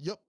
Yep.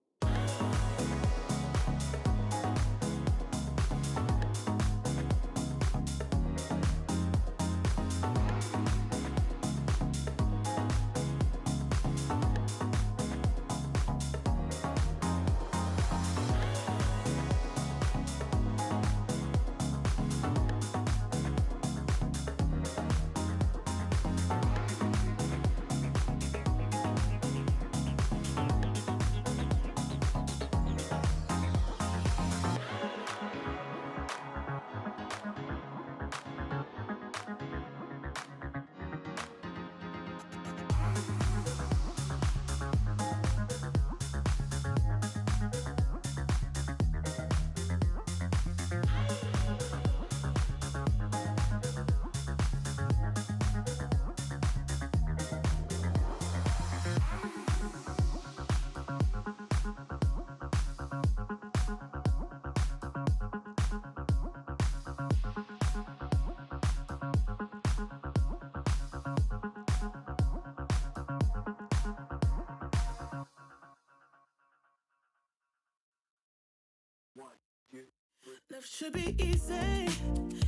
Love should be easy,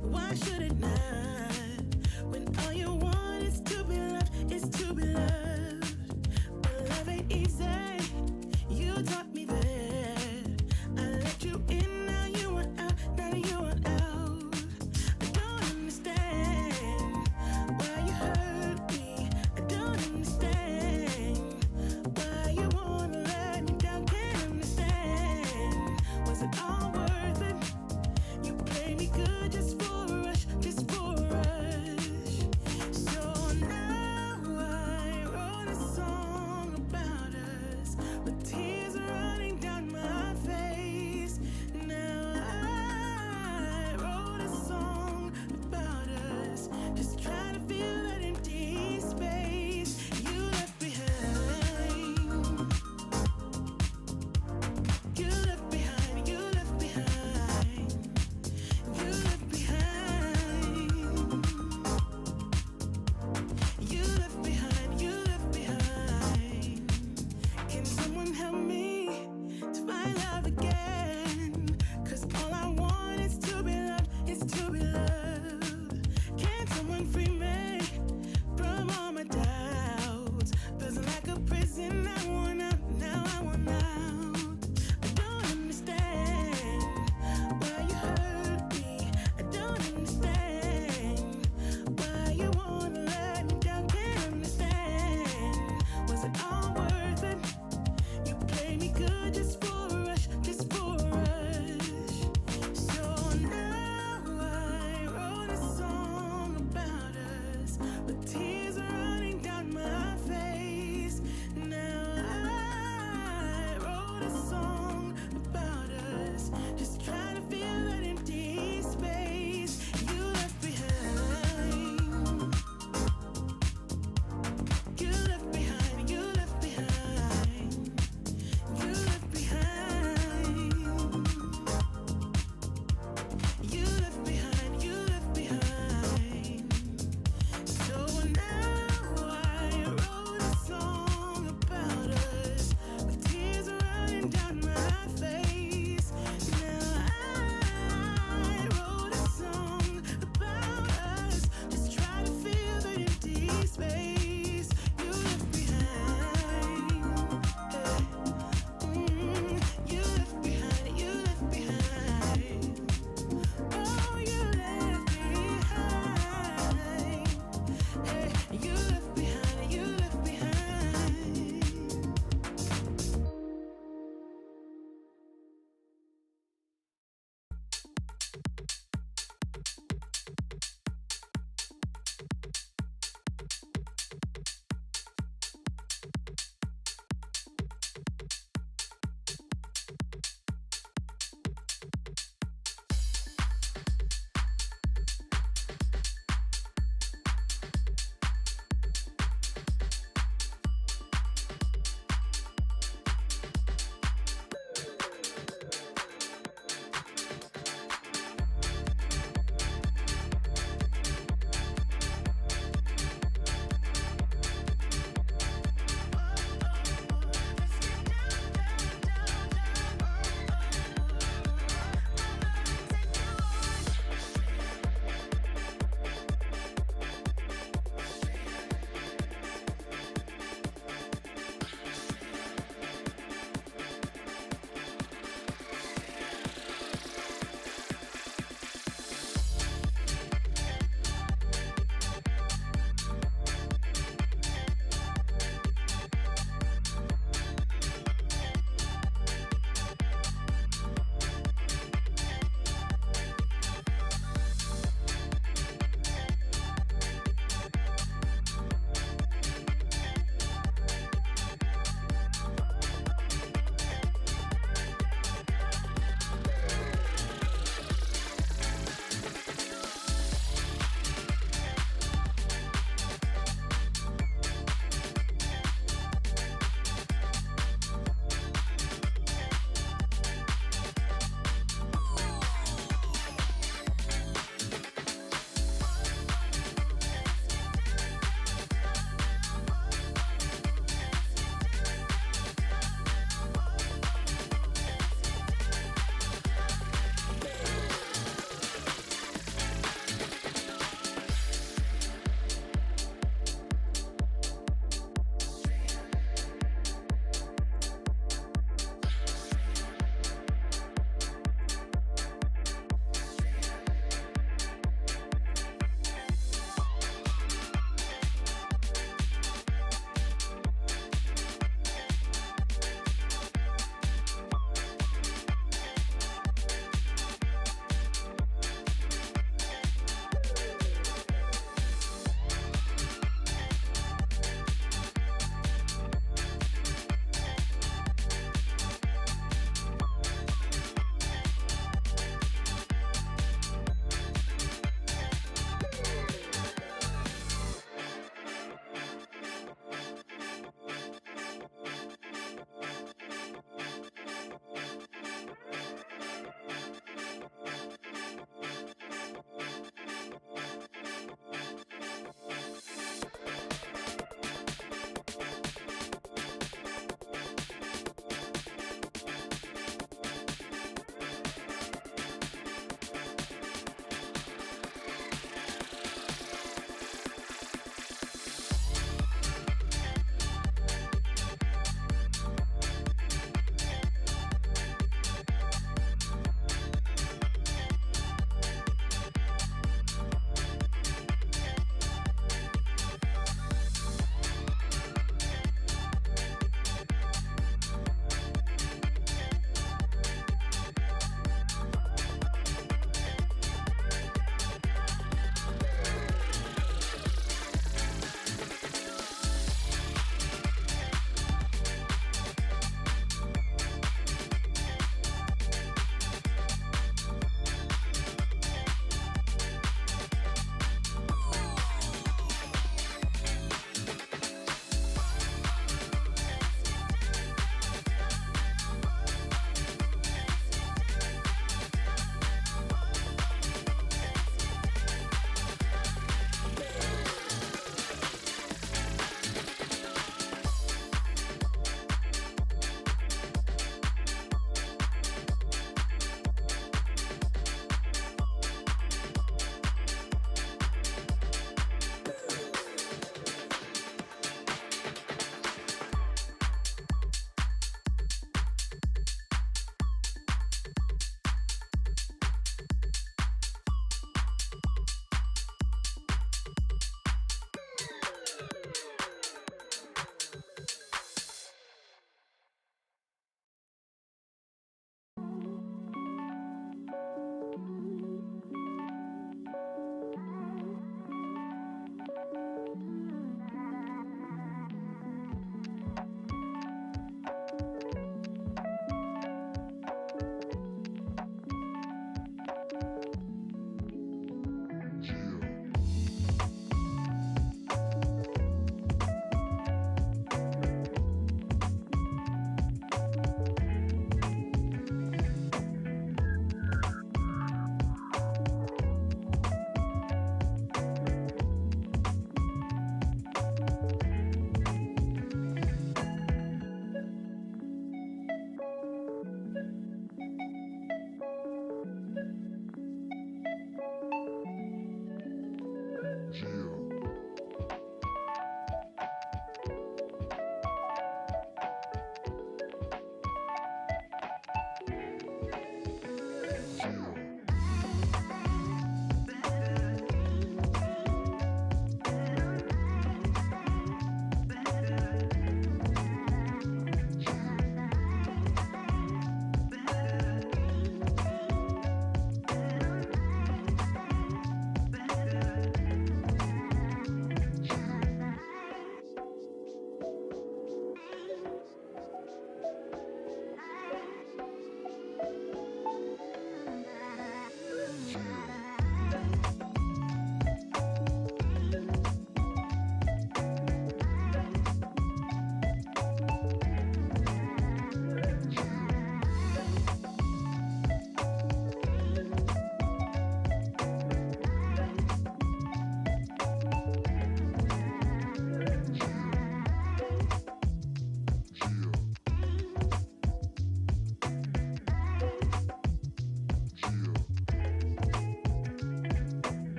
why should it not? When all you want is to be loved, is to be loved. But love ain't easy, you taught me that. I let you in, now you want out, now you want out. I don't understand why you hurt me. I don't understand why you wanna let me down. Can't understand, was it all worth it? You play me good just for a rush, just for a rush. So now I wrote a song about us, with tears running down my face. Now I wrote a song about us, just trying to fill that empty space you left behind. You left behind, you left behind. You left behind. You left behind, you left behind. Can someone help me?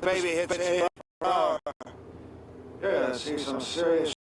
baby hits me. Yeah, see some serious.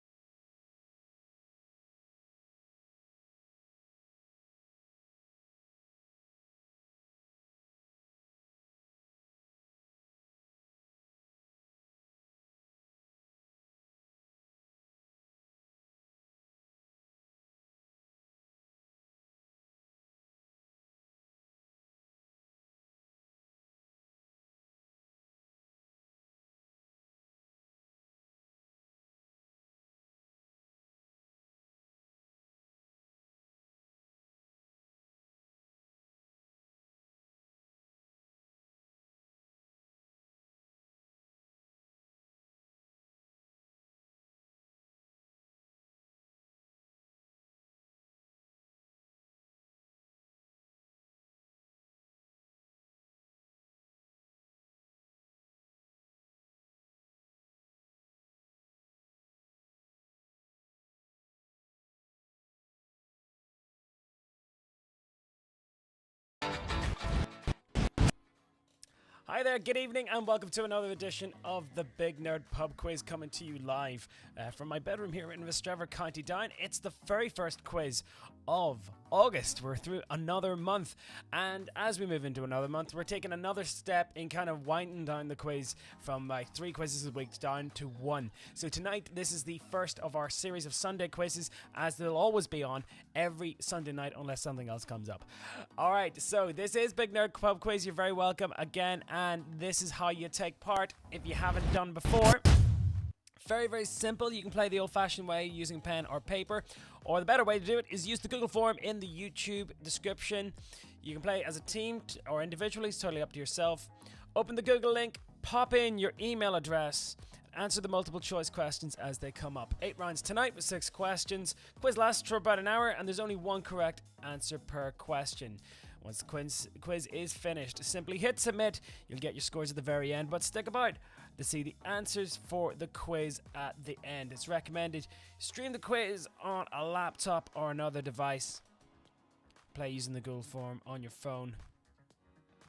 Hi there, good evening, and welcome to another edition of the Big Nerd Pub Quiz, coming to you live from my bedroom here in Westrevor, County Down. It's the very first quiz of August. We're through another month, and as we move into another month, we're taking another step in kind of winding down the quiz from 3 quizzes a week down to 1. So tonight, this is the first of our series of Sunday quizzes, as they'll always be on every Sunday night unless something else comes up. Alright, so this is Big Nerd Pub Quiz. You're very welcome again, and this is how you take part if you haven't done before. Very, very simple. You can play the old-fashioned way using pen or paper, or the better way to do it is use the Google form in the YouTube description. You can play as a team or individually. It's totally up to yourself. Open the Google link, pop in your email address, answer the multiple choice questions as they come up. 8 rounds tonight with 6 questions. Quiz lasts for about an hour, and there's only one correct answer per question. Once the quiz is finished, simply hit submit. You'll get your scores at the very end, but stick about to see the answers for the quiz at the end. It's recommended stream the quiz on a laptop or another device. Play using the Google form on your phone.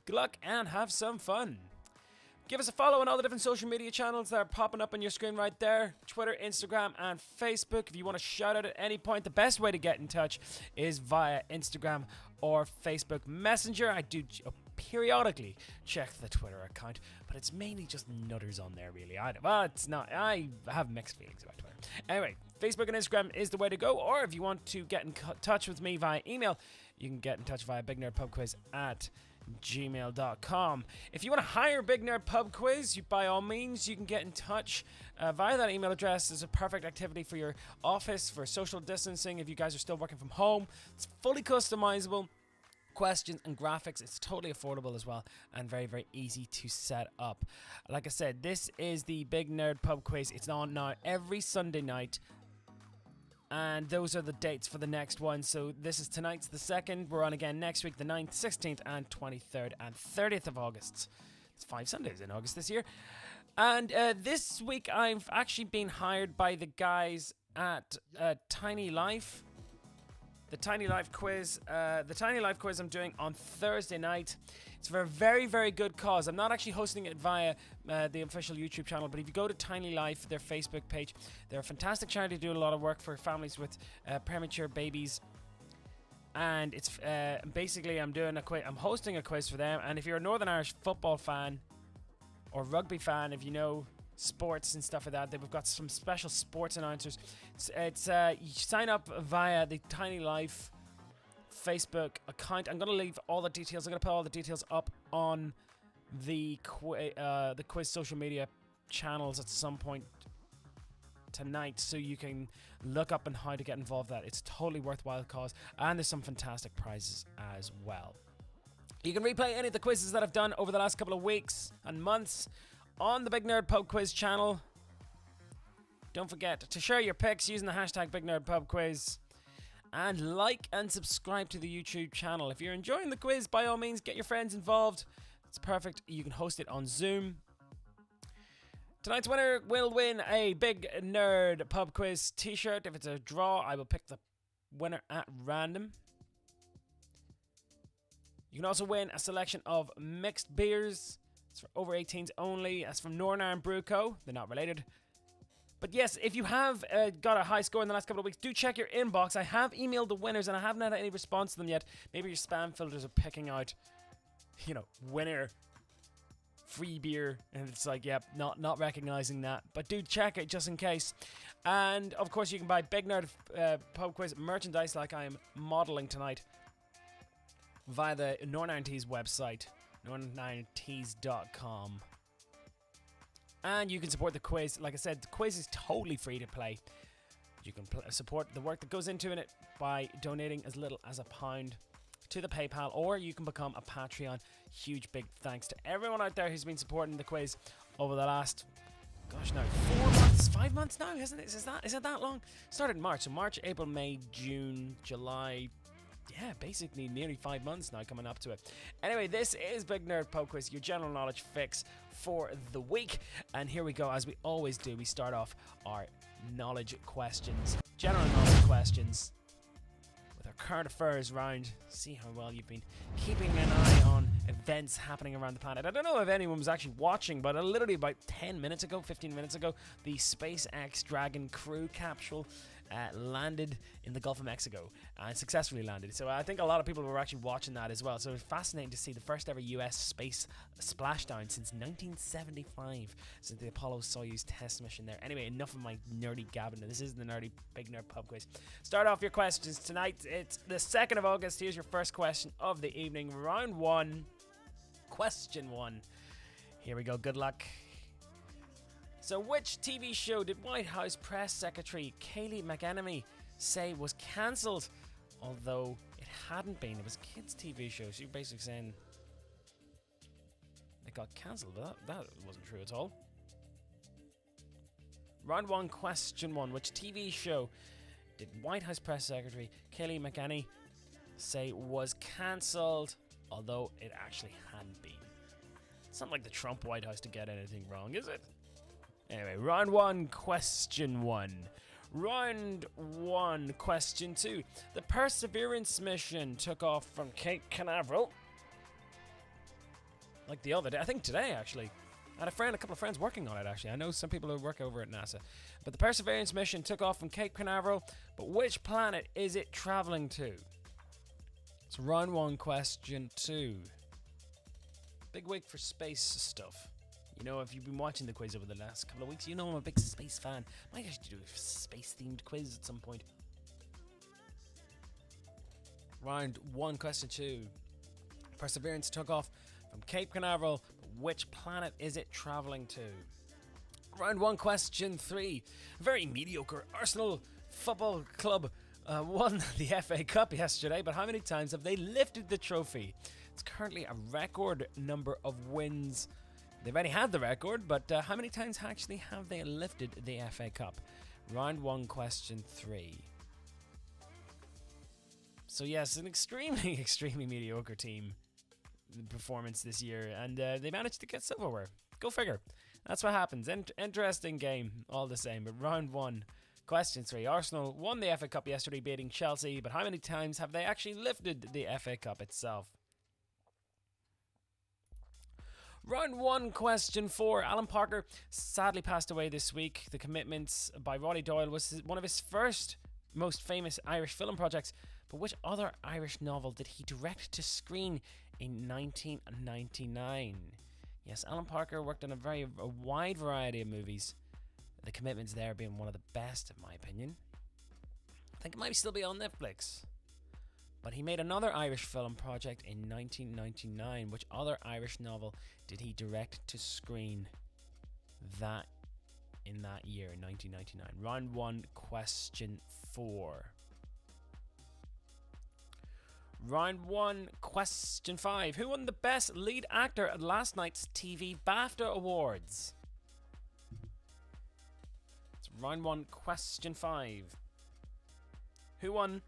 Good luck and have some fun. Give us a follow on all the different social media channels that are popping up on your screen right there. Twitter, Instagram, and Facebook. If you want to shout out at any point, the best way to get in touch is via Instagram or Facebook Messenger. I do periodically check the Twitter account, but it's mainly just nutters on there, really. It's not. I have mixed feelings about Twitter. Anyway, Facebook and Instagram is the way to go, or if you want to get in touch with me via email, you can get in touch via BigNerdPubQuiz at gmail.com. If you want to hire Big Nerd Pub Quiz, by all means, you can get in touch via that email address. It's a perfect activity for your office, for social distancing, if you guys are still working from home. It's fully customizable. Questions and graphics. It's totally affordable as well, and very, very easy to set up. Like I said, this is the Big Nerd Pub Quiz. It's on now every Sunday night, and those are the dates for the next one. So this is tonight's the 2nd. We're on again next week, the 9th, 16th, and 23rd and 30th of August. It's 5 Sundays in August this year. And this week I've actually been hired by the guys at Tiny Life. The Tiny Life quiz. The Tiny Life quiz I'm doing on Thursday night. It's for a very, very good cause. I'm not actually hosting it via the official YouTube channel, but if you go to Tiny Life, their Facebook page, they're a fantastic charity, do a lot of work for families with premature babies. And it's basically I'm hosting a quiz for them. And if you're a Northern Irish football fan or rugby fan, if you know sports and stuff like that, they've got some special sports announcers. It's you sign up via the Tiny Life Facebook account. I'm going to leave all the details. I'm going to put all the details up on the quiz social media channels at some point tonight, so you can look up on how to get involved with that. It's a totally worthwhile cause, and there's some fantastic prizes as well. You can replay any of the quizzes that I've done over the last couple of weeks and months on the Big Nerd Pub Quiz channel. Don't forget to share your picks using the hashtag BigNerdPubQuiz, and like and subscribe to the YouTube channel. If you're enjoying the quiz, by all means, get your friends involved. It's perfect. You can host it on Zoom. Tonight's winner will win a Big Nerd Pub Quiz t-shirt. If it's a draw, I will pick the winner at random. You can also win a selection of mixed beers It's for over 18s only. That's from Nornar and Bruco. They're not related. But yes, if you have got a high score in the last couple of weeks, do check your inbox. I have emailed the winners and I haven't had any response to them yet. Maybe your spam filters are picking out, you know, winner, free beer, and it's like, yep, not recognizing that. But do check it just in case. And of course, you can buy Big Nerd Pub Quiz merchandise like I am modeling tonight via the Norn90s website, norn90s.com. And you can support the quiz. Like I said, the quiz is totally free to play. You can support the work that goes into it by donating as little as £1 to the PayPal, or you can become a Patreon. Huge big thanks to everyone out there who's been supporting the quiz over the last, gosh, now 4 months, 5 months now, isn't it? Is it that long? Started in March, so March, April, May, June, July. Yeah, basically nearly 5 months now coming up to it. Anyway, this is Big Nerd Pub Quiz, your general knowledge fix for the week. And here we go, as we always do, we start off our knowledge questions, general knowledge questions, with our current affairs round. See how well you've been keeping an eye on events happening around the planet. I don't know if anyone was actually watching, but literally about 10 minutes ago, 15 minutes ago, the SpaceX Dragon crew capsule landed in the Gulf of Mexico and successfully landed. So I think a lot of people were actually watching that as well. So it's fascinating to see the first ever US space splashdown since 1975, since the Apollo-Soyuz test mission there. Anyway, enough of my nerdy gabbing. This is the nerdy Big Nerd Pub Quiz. Start off your questions tonight. It's the 2nd of August. Here's your first question of the evening. Round 1. Question 1. Here we go. Good luck. So which TV show did White House Press Secretary Kayleigh McEnany say was cancelled, although it hadn't been? It was a kids' TV show, so you're basically saying it got cancelled. That wasn't true at all. Round 1, question 1. Which TV show did White House Press Secretary Kayleigh McEnany say was cancelled, although it actually hadn't been? It's not like the Trump White House to get anything wrong, is it? Anyway, round 1, question 1. Round 1, question 2. The Perseverance mission took off from Cape Canaveral. Like the other day. I think today, actually. I had a couple of friends working on it, actually. I know some people who work over at NASA. But the Perseverance mission took off from Cape Canaveral. But which planet is it traveling to? It's round 1, question 2. Big week for space stuff. You know, if you've been watching the quiz over the last couple of weeks, you know I'm a big space fan. Might actually do a space-themed quiz at some point. Round 1, question 2. Perseverance took off from Cape Canaveral. Which planet is it traveling to? Round 1, question 3. Very mediocre Arsenal Football Club won the FA Cup yesterday, but how many times have they lifted the trophy? It's currently a record number of wins. They've already had the record, but how many times actually have they lifted the FA Cup? Round 1, question 3. So yes, an extremely, extremely mediocre team performance this year, and they managed to get silverware. Go figure. That's what happens. Interesting game, all the same. But round 1, question 3. Arsenal won the FA Cup yesterday, beating Chelsea, but how many times have they actually lifted the FA Cup itself? Round 1, question 4. Alan Parker sadly passed away this week. The Commitments by Roddy Doyle was one of his first most famous Irish film projects. But which other Irish novel did he direct to screen in 1999? Yes, Alan Parker worked on a wide variety of movies. The Commitments there being one of the best, in my opinion. I think it might still be on Netflix. But he made another Irish film project in 1999. Which other Irish novel did he direct to screen in that year, 1999? Round 1, question 4. Round 1, question 5. Who won the best lead actor at last night's TV BAFTA Awards? It's round 1, question 5. Who won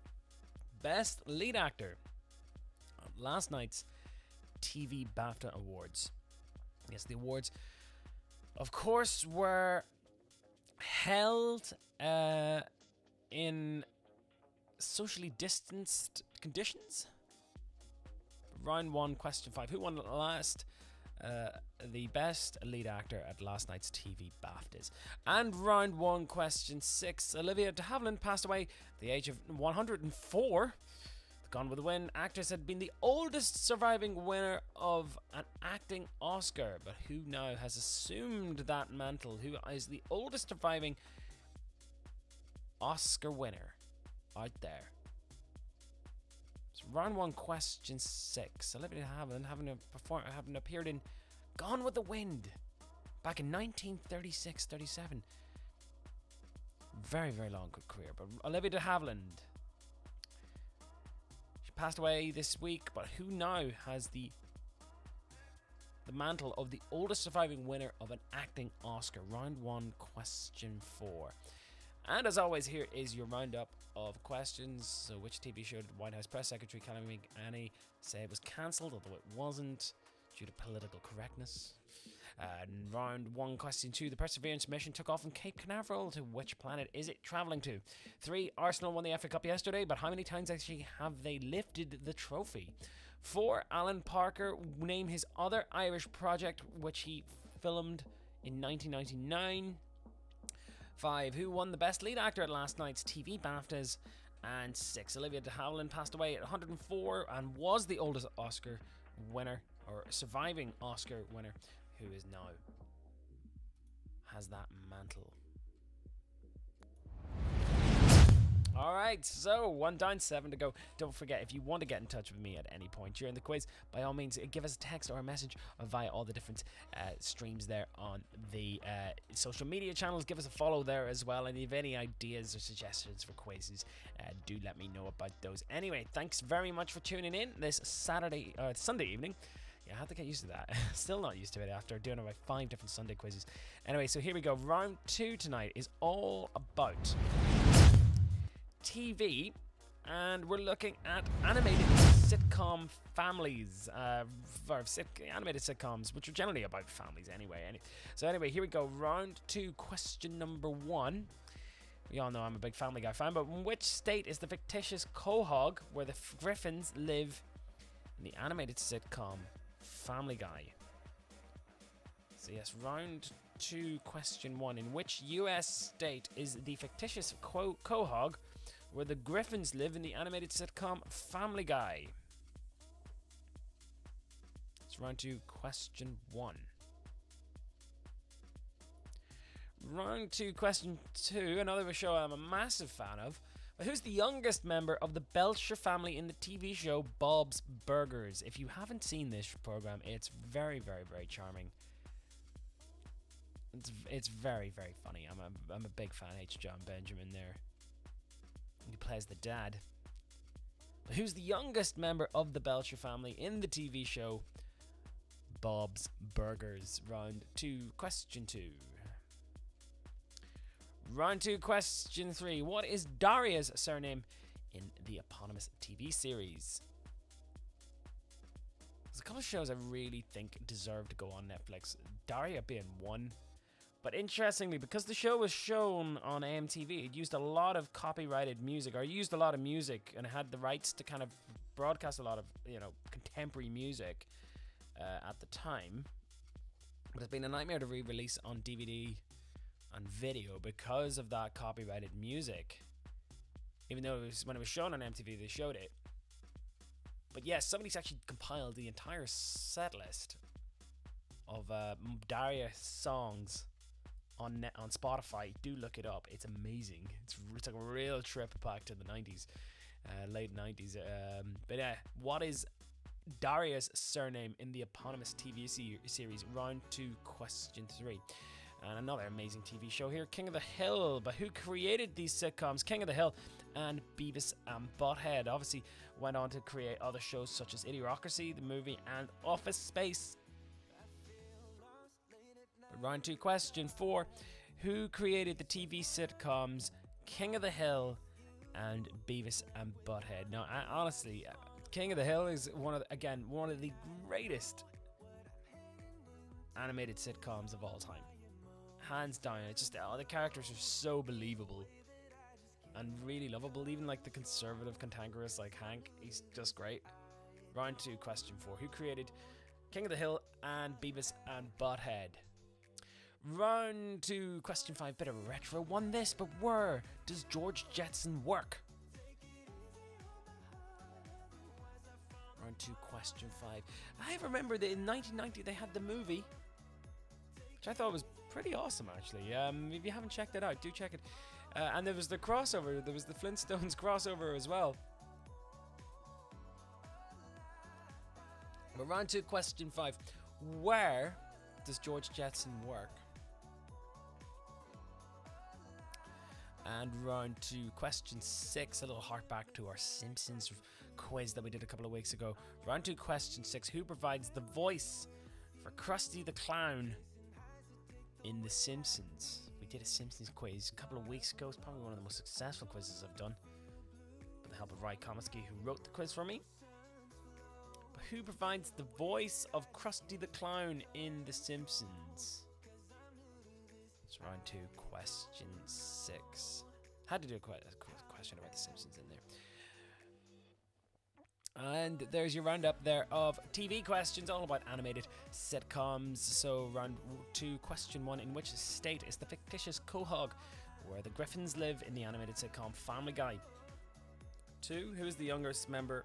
best lead actor at last night's TV BAFTA Awards? Yes, the awards, of course, were held in socially distanced conditions. Round 1, question 5. Who won the best lead actor at last night's TV BAFTAs. And round 1, question 6. Olivia de Havilland passed away at the age of 104. The Gone with the Wind actress had been the oldest surviving winner of an acting Oscar, but who now has assumed that mantle? Who is the oldest surviving Oscar winner out there? So round 1, question 6. Olivia de Havilland having appeared in Gone with the Wind back in 1936-37. Very, very long career. But Olivia de Havilland, she passed away this week, but who now has the mantle of the oldest surviving winner of an acting Oscar? Round 1, question 4. And as always, here is your roundup of questions. So, which TV show did White House Press Secretary Kelly McEnany say it was cancelled, although it wasn't, due to political correctness? Round 1, question 2. The Perseverance mission took off from Cape Canaveral. To which planet is it travelling to? 3. Arsenal won the FA Cup yesterday, but how many times actually have they lifted the trophy? 4. Alan Parker, name his other Irish project which he filmed in 1999. 5. Who won the best lead actor at last night's TV BAFTAs? And 6. Olivia de Havilland passed away at 104 and was the oldest Oscar winner, or surviving Oscar winner, who is now has that mantle. Alright, so 1 down, 7 to go. Don't forget, if you want to get in touch with me at any point during the quiz, by all means, give us a text or a message via all the different streams there on the social media channels. Give us a follow there as well, and if you have any ideas or suggestions for quizzes, do let me know about those. Anyway, thanks very much for tuning in this Sunday evening. Yeah, I have to get used to that. Still not used to it after doing about 5 different Sunday quizzes. Anyway, so here we go. Round 2 tonight is all about TV, and we're looking at animated sitcom families, animated sitcoms, which are generally about families anyway. So anyway, here we go. Round 2, question number 1. We all know I'm a big Family Guy fan, but in which state is the fictitious quahog where the Griffins live in the animated sitcom Family Guy? So yes, round 2, question 1. In which US state is the fictitious quahog where the Griffins live in the animated sitcom Family Guy? It's round 2, question 1. Round 2, question 2. Another show I'm a massive fan of. But who's the youngest member of the Belcher family in the TV show Bob's Burgers? If you haven't seen this program, it's very, very, very charming. It's very, very funny. I'm a big fan. H. John Benjamin there. He plays the dad. But who's the youngest member of the Belcher family in the TV show Bob's Burgers? Round 2, question 2. Round 2, question 3. What is Daria's surname in the eponymous TV series? There's a couple of shows I really think deserve to go on Netflix, Daria being one. But interestingly, because the show was shown on MTV, it used a lot of copyrighted music, or used a lot of music, and it had the rights to kind of broadcast a lot of, contemporary music at the time. But it's been a nightmare to re-release on DVD and video because of that copyrighted music. Even though when it was shown on MTV, they showed it. But yes, somebody's actually compiled the entire set list of Daria songs on Spotify. Do look it up. It's amazing. It's like a real trip back to the 90s, late 90s. But yeah, what is Daria's surname in the eponymous TV series? Round 2, question 3. And another amazing TV show here, King of the Hill. But who created these sitcoms? King of the Hill and Beavis and Butthead obviously went on to create other shows such as Idiocracy, the movie, and Office Space. Round 2, question 4. Who created the TV sitcoms King of the Hill and Beavis and Butthead? Now, honestly, King of the Hill is one of the greatest animated sitcoms of all time. Hands down. It's just all the characters are so believable and really lovable. Even like the conservative cantankerous like Hank, he's just great. Round 2, question 4. Who created King of the Hill and Beavis and Butthead. Round 2, question 5, bit of a retro one this, but where does George Jetson work? Round 2, question 5. I remember that in 1990 they had the movie, which I thought was pretty awesome actually. If you haven't checked it out, do check it. And there was the crossover, there was the Flintstones crossover as well. But round 2, question 5. Where does George Jetson work? And round 2, question 6, a little hark back to our Simpsons quiz that we did a couple of weeks ago. Round 2, question 6, who provides the voice for Krusty the Clown in The Simpsons? We did a Simpsons quiz a couple of weeks ago. It's probably one of the most successful quizzes I've done, with the help of Ryan Comiskey, who wrote the quiz for me. But who provides the voice of Krusty the Clown in The Simpsons? It's round 2, question 6. Had to do a question about The Simpsons in there. And there's your roundup there of TV questions, all about animated sitcoms. So round 2, question 1, in which state is the fictitious Quahog where the Griffins live in the animated sitcom Family Guy? 2, who is the youngest member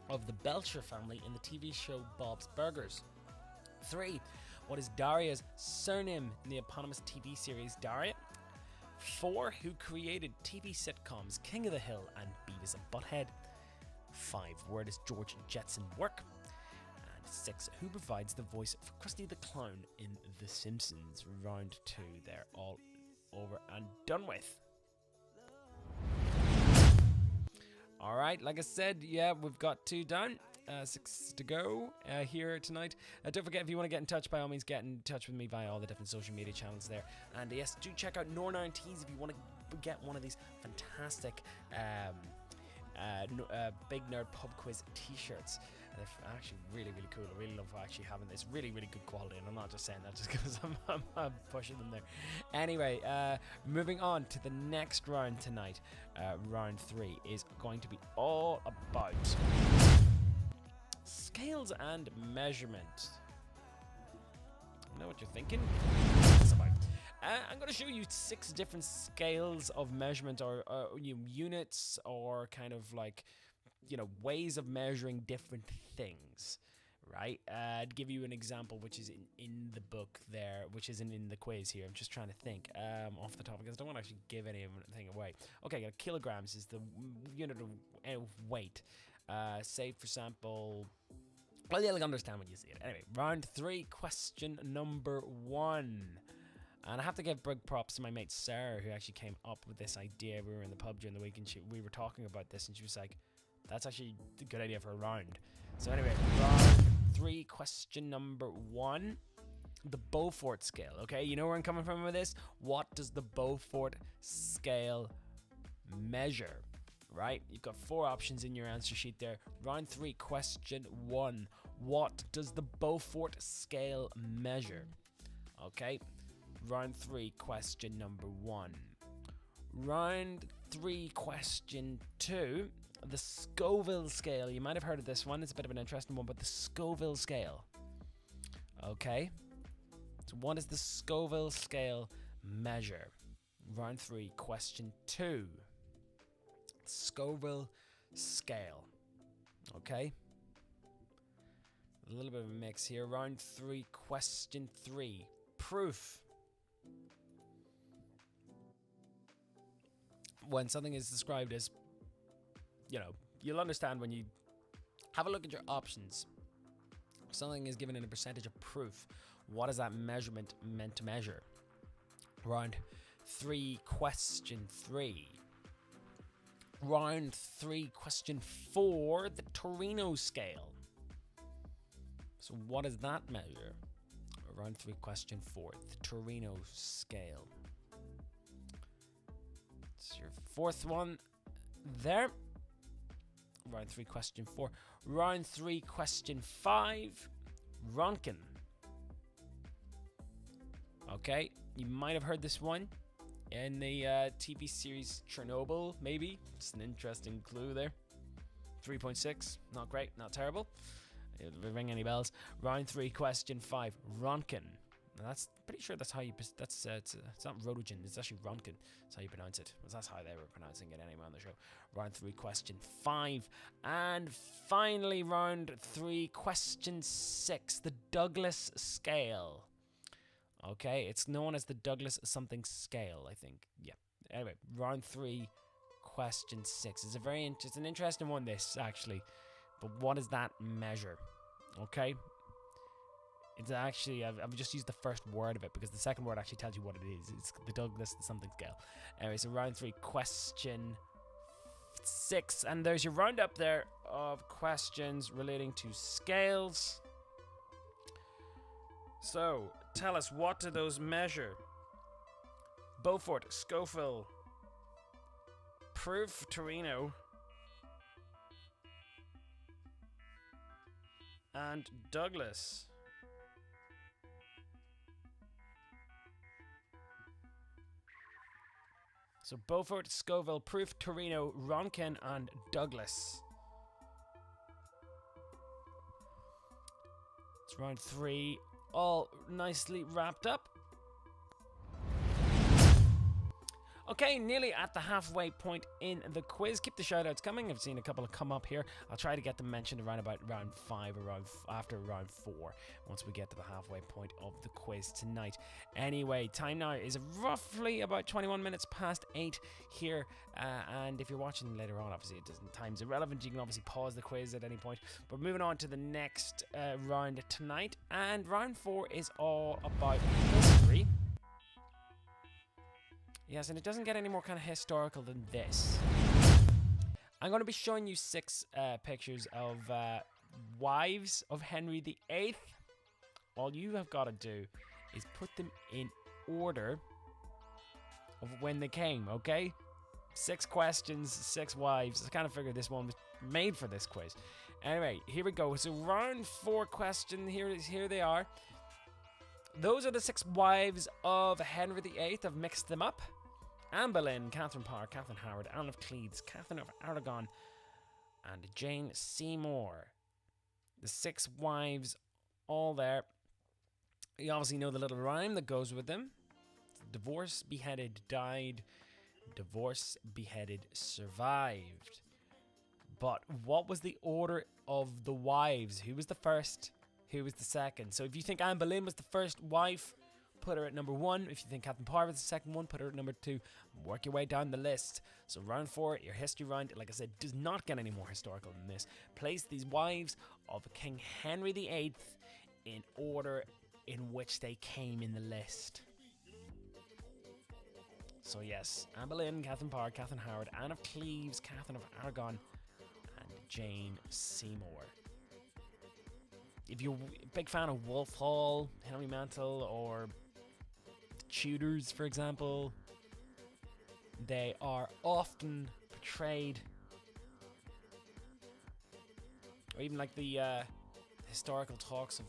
of the Belcher family in the TV show Bob's Burgers? 3, what is Daria's surname in the eponymous TV series Daria? 4, who created TV sitcoms King of the Hill and Beavis and Butthead? 5, where does George Jetson work? And 6, who provides the voice for Krusty the Clown in The Simpsons? Round 2, they're all over and done with. Alright, like I said, yeah, we've got 2 down. 6 to go here tonight. Don't forget, if you want to get in touch, by all means get in touch with me via all the different social media channels there. And yes, do check out Northern Tees if you want to get one of these fantastic Big Nerd Pub Quiz t-shirts. They're actually really, really cool. I really love actually having this. Really, really good quality, and I'm not just saying that just because I'm pushing them there. Anyway, moving on to the next round tonight. Round 3 is going to be all about scales and measurement. I know what you're thinking. It's about. I'm going to show you 6 different scales of measurement, or units, or kind of like, ways of measuring different things, right? To give you an example, which is in the book there, which isn't in the quiz here. I'm just trying to think off the top, because I don't want to actually give anything away. Okay, kilograms is the unit of weight. Say, for example, well, you'll understand when you see it. Anyway, round 3, question number 1. And I have to give big props to my mate Sarah, who actually came up with this idea. We were in the pub during the week, and we were talking about this, and she was like, that's actually a good idea for a round. So anyway, round 3, question number 1. The Beaufort scale, okay? You know where I'm coming from with this? What does the Beaufort scale measure, right? You've got 4 options in your answer sheet there. Round 3, question 1. What does the Beaufort scale measure? Okay. Round 3, question number 1. Round 3, question 2. The Scoville scale. You might have heard of this one. It's a bit of an interesting one, but the Scoville scale. Okay. So what does the Scoville scale measure? Round 3, question 2. Scoville scale. Okay. A little bit of a mix here. Round 3, question 3. Proof. When something is described as, you'll understand when you have a look at your options. If something is given in a percentage of proof, what is that measurement meant to measure? Round 3, question 3. Round 3, question 4, the Torino scale. So what does that measure? Round 3, question 4, the Torino scale. It's your 4th one there. Round 3, question 4. Round 3, question 5, Ronkin. Okay, you might have heard this one in the TV series Chernobyl, maybe. It's an interesting clue there. 3.6, not great, not terrible. Ring any bells? Round 3, question 5. Ronkin. Now that's pretty sure that's how you. That's it's not Rodogen. It's actually Ronkin. That's how you pronounce it. Well, that's how they were pronouncing it anyway on the show. Round 3, question 5, and finally round 3, question 6. The Douglas scale. Okay, it's known as the Douglas something scale, I think. Yeah. Anyway, round 3, question 6. It's an interesting one. This actually, but what does that measure? Okay. It's actually, I've just used the first word of it because the second word actually tells you what it is. It's the Douglas something scale. Anyway, so round 3, question 6. And there's your roundup there of questions relating to scales. So, tell us, what do those measure? Beaufort, Scoville, Proof, Torino, and Douglas. So Beaufort, Scoville, Proof, Torino, Ronkin, and Douglas. It's round 3, all nicely wrapped up. Okay, nearly at the halfway point in the quiz. Keep the shoutouts coming. I've seen a couple of come up here. I'll try to get them mentioned around about round 5 or after round 4 once we get to the halfway point of the quiz tonight. Anyway, time now is roughly about 21 minutes past 8 here. And if you're watching later on, obviously time's irrelevant. You can obviously pause the quiz at any point. But moving on to the next round tonight. And round 4 is all about history. Yes, and it doesn't get any more kind of historical than this. I'm going to be showing you 6 pictures of wives of Henry VIII. All you have got to do is put them in order of when they came, okay? 6 questions, 6 wives. I kind of figured this one was made for this quiz. Anyway, here we go. So round 4 question. Here they are. Those are the 6 wives of Henry VIII. I've mixed them up. Anne Boleyn, Catherine Parr, Catherine Howard, Anne of Cleves, Catherine of Aragon, and Jane Seymour. The 6 wives, all there. You obviously know the little rhyme that goes with them. Divorced, beheaded, died. Divorced, beheaded, survived. But what was the order of the wives? Who was the first? Who was the second? So if you think Anne Boleyn was the first wife, put her at number 1. If you think Catherine Parr was the second one, put her at number 2. Work your way down the list. So round 4, your history round, like I said, does not get any more historical than this. Place these wives of King Henry VIII in order in which they came in the list. So yes, Anne Boleyn, Catherine Parr, Catherine Howard, Anne of Cleves, Catherine of Aragon, and Jane Seymour. If you're a big fan of Wolf Hall, Henry Mantel, or the Tudors, for example, they are often portrayed, or even like the historical talks of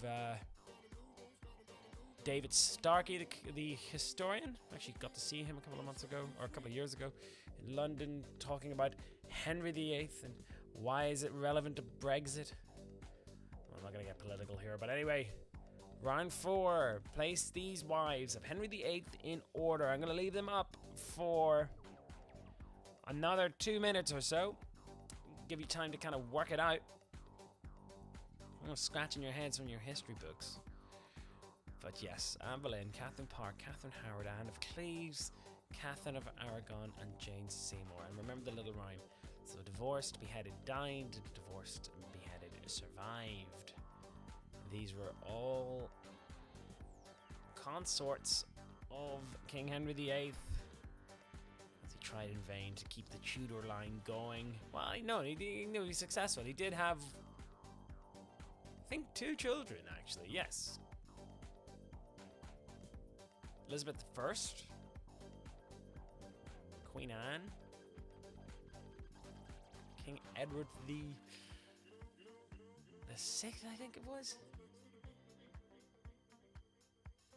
David Starkey, the historian. Actually got to see him a couple of months ago, or a couple of years ago, in London, talking about Henry VIII and why is it relevant to Brexit. I'm not going to get political here, but anyway, round 4. Place these wives of Henry VIII in order. I'm going to leave them up for another 2 minutes or so. Give you time to kind of work it out. I'm scratching your heads from your history books. But yes, Anne Boleyn, Catherine Parr, Catherine Howard, Anne of Cleves, Catherine of Aragon, and Jane Seymour. And remember the little rhyme. So divorced, beheaded, died. Divorced, beheaded, survived. These were all consorts of King Henry VIII as he tried in vain to keep the Tudor line going. Well, no, he was successful. He did have, I think, 2 children, actually. Yes. Elizabeth I, Queen Anne, King Edward the 6th, I think it was.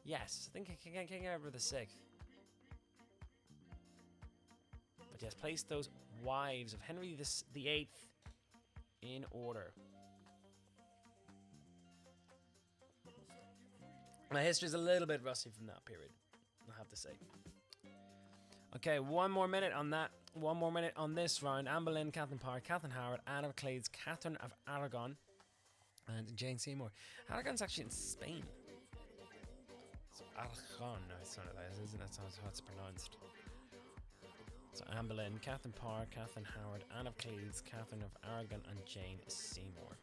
Yes, I think King Edward the 6th. But yes, place those wives of Henry VIII in order. My history's a little bit rusty from that period, I have to say. Okay, 1 more minute on that. 1 more minute on this round. Anne Boleyn, Catherine Parr, Catherine Howard, Anne of Cleves, Catherine of Aragon, and Jane Seymour. Aragon's actually in Spain. So Aragon, no, it's not that, isn't that how it's pronounced? So Anne Boleyn, Catherine Parr, Catherine Howard, Anne of Cleves, Catherine of Aragon, and Jane Seymour.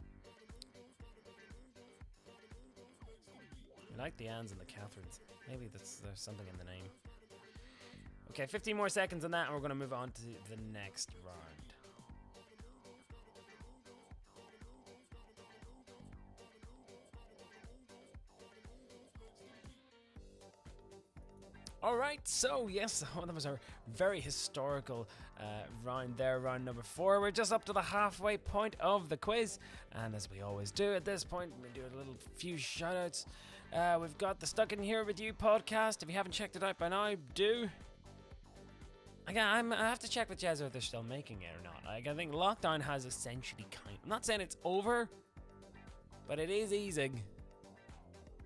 I like the Annes and the Catherines. Maybe there's something in the name. Okay, 15 more seconds on that, and we're going to move on to the next round. Alright, so yes, that was our very historical round there, round number 4. We're just up to the halfway point of the quiz, and as we always do at this point, we do a little few shoutouts. We've got the Stuck In Here With You podcast. If you haven't checked it out by now, do. Again, I have to check with Jez if they're still making it or not. Like, I think lockdown has essentially I'm not saying it's over, but it is easing.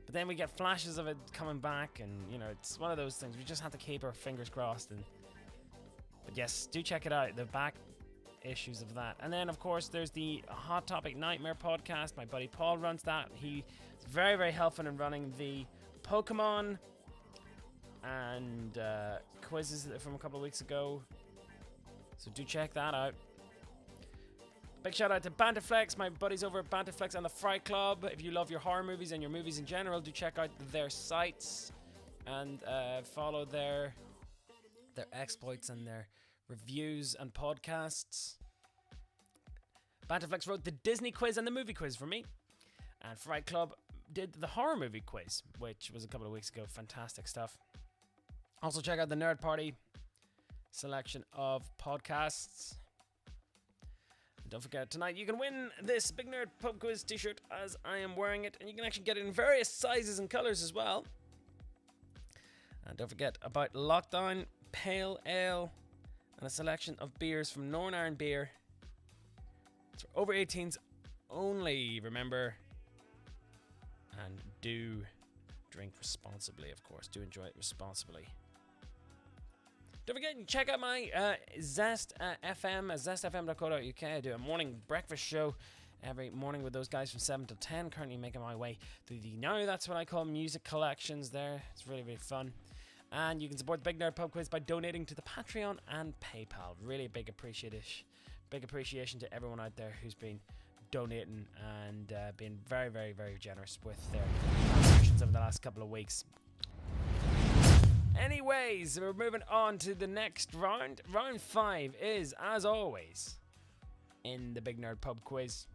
But then we get flashes of it coming back, and you know, it's one of those things. We just have to keep our fingers crossed. But yes, do check it out. The back issues of that. And then, of course, there's the Hot Topic Nightmare podcast. My buddy Paul runs that. He's very, very helpful in running the Pokemon and quizzes from a couple of weeks ago. So do check that out. Big shout out to Banterflex, my buddies over at Banterflex and the Fright Club. If you love your horror movies and your movies in general, do check out their sites and follow their exploits and their reviews and podcasts. Banterflex wrote the Disney quiz and the movie quiz for me. And Fright Club did the horror movie quiz, which was a couple of weeks ago. Fantastic stuff. Also check out the Nerd Party selection of podcasts. Don't forget, tonight you can win this Big Nerd Pub Quiz t-shirt as I am wearing it, and you can actually get it in various sizes and colours as well. And don't forget about Lockdown, Pale Ale, and a selection of beers from Northern Iron Beer. It's for over 18s only, remember. And do drink responsibly, of course. Do enjoy it responsibly. Don't forget, check out my Zest FM, zestfm.co.uk. I do a morning breakfast show every morning with those guys from 7 to 10. Currently making my way through the Now That's What I Call Music collections there. It's really, really fun. And you can support the Big Nerd Pub Quiz by donating to the Patreon and PayPal. Really big appreciation to everyone out there who's been donating and being very, very, very generous with their contributions over the last couple of weeks. Anyways, we're moving on to the next round. Round 5 is, as always, in the Big Nerd Pub Quiz,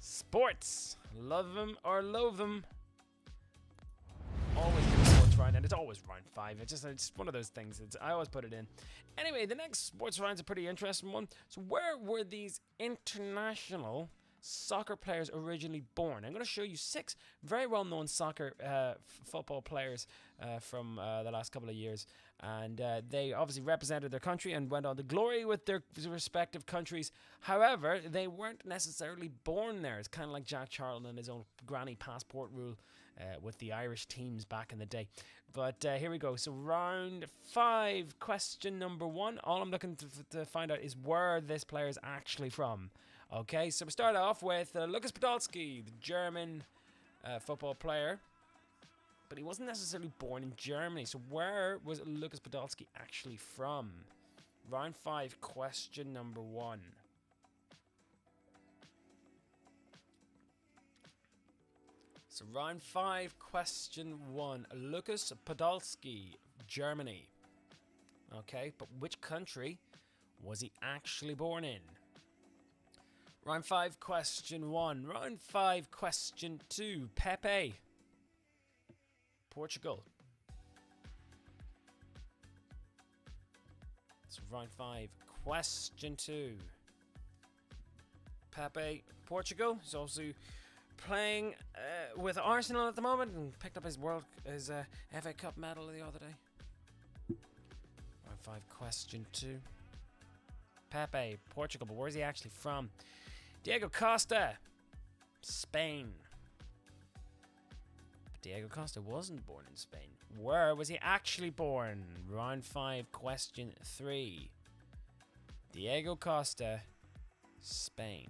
sports. Love them or loathe them. Always get a sports round, and it's always round 5. It's one of those things. I always put it in. Anyway, the next sports round's a pretty interesting one. So where were these international soccer players originally born? I'm going to show you 6 very well-known soccer football players from the last couple of years, and they obviously represented their country and went on to glory with their respective countries. However, they weren't necessarily born there. It's kind of like Jack Charlton and his own granny passport rule with the Irish teams back in the day. But here we go. So round 5, question number 1. All I'm looking to find out is where this player is actually from. Okay, so we start off with Lukas Podolski, the German football player. But he wasn't necessarily born in Germany. So where was Lukas Podolski actually from? Round 5, question number 1. So round 5, question 1. Lukas Podolski, Germany. Okay, but which country was he actually born in? Round 5, question 1. Round 5, question 2. Pepe, Portugal. So round 5, question 2. Pepe, Portugal. He's also playing with Arsenal at the moment and picked up his FA Cup medal the other day. Round 5, question 2. Pepe, Portugal, but where's he actually from? Diego Costa, Spain. Diego Costa wasn't born in Spain. Where was he actually born? Round 5, question 3. Diego Costa, Spain.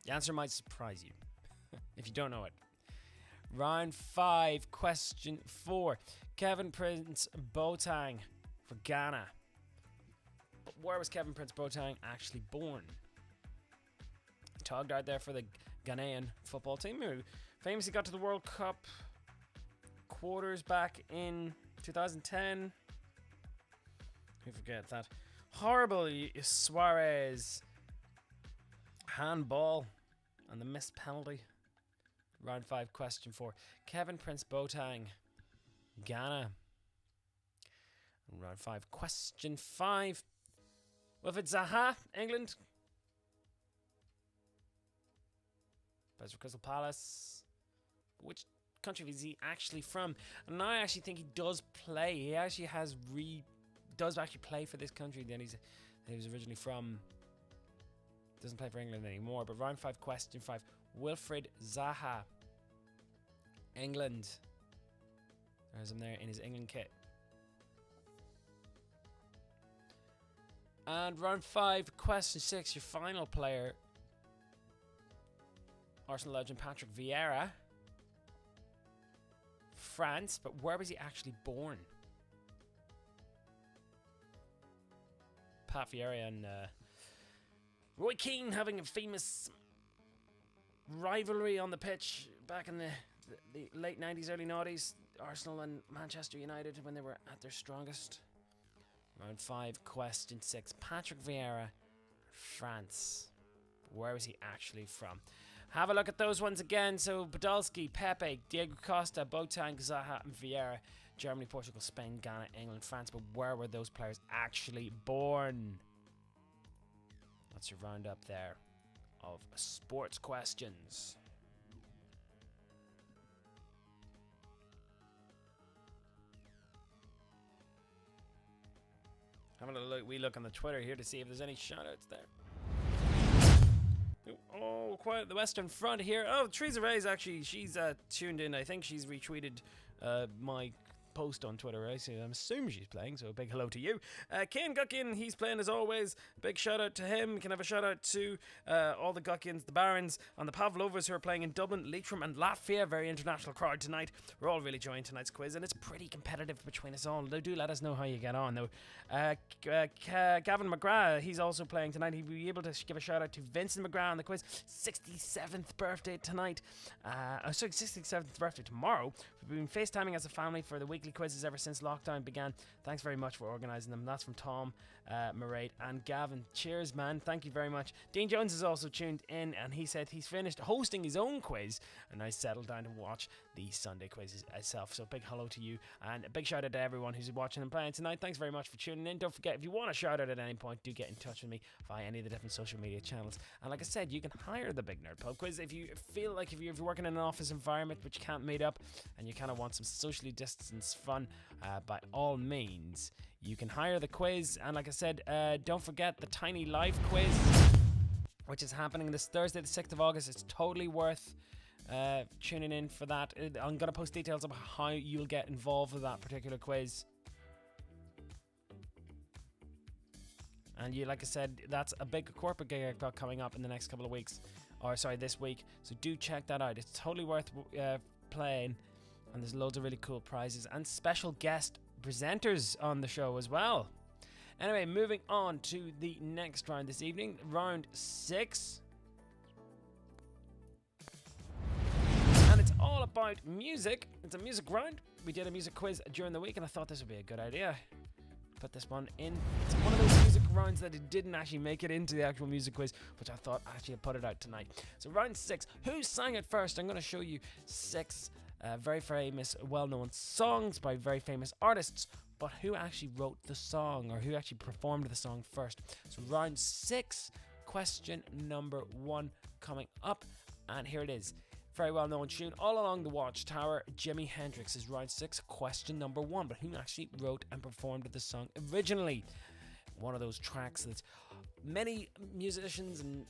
The answer might surprise you if you don't know it. Round 5, question 4. Kevin Prince Boateng for Ghana. But where was Kevin Prince Boateng actually born? Tugged out there for the Ghanaian football team, who famously got to the World Cup quarters back in 2010. Who forget that horrible Suarez handball and the missed penalty. Round 5, question 4. Kevin Prince Boateng, Ghana. Round 5, question 5. Wilfried Zaha, England. Plays for Crystal Palace. Which country is he actually from? And I actually think he does play. He actually does actually play for this country. Then he was originally from. Doesn't play for England anymore. But round 5, question 5. Wilfried Zaha, England. There's him there in his England kit. And round 5, question 6. Your final player, Arsenal legend Patrick Vieira, France. But where was he actually born? Pat Vieira and Roy Keane having a famous rivalry on the pitch back in the late 90s, early 90s. Arsenal and Manchester United when they were at their strongest. Round 5, question 6. Patrick Vieira, France. Where was he actually from? Have a look at those ones again. So Podolski, Pepe, Diego Costa, Boateng, Zaha, and Vieira. Germany, Portugal, Spain, Ghana, England, France. But where were those players actually born? That's your roundup there of sports questions. Having a wee look on the Twitter here to see if there's any shoutouts there. Oh, quite the Western Front here. Oh, Teresa Ray's actually, she's tuned in. I think she's retweeted my post on Twitter, right? So I'm assuming she's playing, so a big hello to you. Kane Guckian, he's playing as always. Big shout out to him. Can have a shout out to all the Guckians, the Barons, and the Pavlovas who are playing in Dublin, Leitrim, and Latvia. Very international crowd tonight. We're all really enjoying tonight's quiz, and it's pretty competitive between us all. Do let us know how you get on, though. Gavin McGrath, he's also playing tonight. He'll be able to give a shout out to Vincent McGrath on the quiz. 67th birthday tonight. 67th birthday tomorrow. We've been FaceTiming as a family for the weekly quizzes ever since lockdown began. Thanks very much for organising them. That's from Tom, Murray, and Gavin. Cheers, man. Thank you very much. Dean Jones is also tuned in, and he said he's finished hosting his own quiz, and I settled down to watch the Sunday quizzes itself. So big hello to you, and a big shout out to everyone who's watching and playing tonight. Thanks very much for tuning in. Don't forget, if you want a shout out at any point, do get in touch with me via any of the different social media channels. And like I said, you can hire the Big Nerd Pub Quiz if you feel like if you're working in an office environment which you can't meet up and you kind of want some socially distanced fun, by all means you can hire the quiz. And like I said, don't forget the Tiny Live quiz, which is happening this Thursday the 6th of August. It's totally worth tuning in for that. I'm going to post details about how you'll get involved with that particular quiz. And you, like I said, that's a big corporate gig I've got coming up in the next couple of weeks, or sorry, this week. So do check that out. It's totally worth playing, and there's loads of really cool prizes and special guest presenters on the show as well. Anyway, moving on to the next round this evening, round 6. And it's all about music. It's a music round. We did a music quiz during the week, and I thought this would be a good idea. Put this one in. It's one of those music rounds that it didn't actually make it into the actual music quiz, which I thought actually I'd put it out tonight. So round 6, who sang it first? I'm going to show you 6 very famous, well-known songs by very famous artists, but who actually wrote the song or who actually performed the song first. So round 6, question number 1 coming up, and here it is. Very well-known tune, All Along the Watchtower, Jimi Hendrix is round 6, question number 1. But who actually wrote and performed the song originally? One of those tracks that many musicians and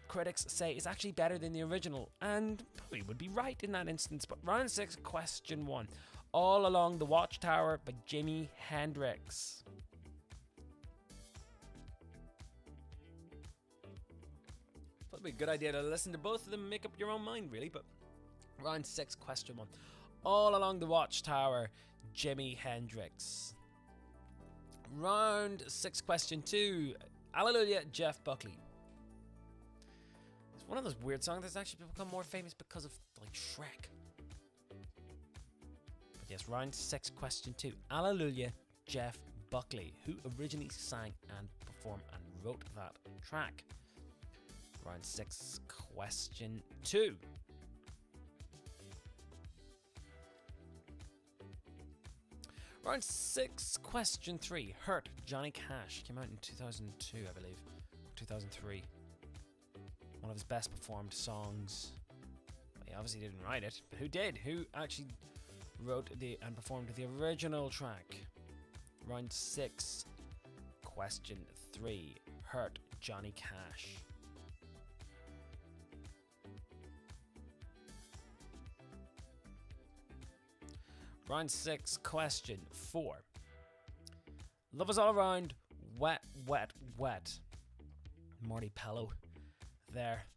critics say is actually better than the original, and probably would be right in that instance. But round 6, question 1. All Along the Watchtower by Jimi Hendrix. Probably a good idea to listen to both of them and make up your own mind, really. But round 6, question 1. All Along the Watchtower, Jimi Hendrix. Round 6, question 2. Hallelujah, Jeff Buckley. It's one of those weird songs that's actually become more famous because of, like, Shrek. But yes, round 6, question 2. Hallelujah, Jeff Buckley, who originally sang and performed and wrote that track. Round 6, question 2. Round 6, question 3. Hurt, Johnny Cash. Came out in 2002, I believe. 2003. One of his best performed songs. He obviously didn't write it, but who did? Who actually wrote and performed the original track? Round 6, question 3. Hurt, Johnny Cash. Round 6, question 4. Love Is All Around, Wet, Wet, Wet. Marty Pello there.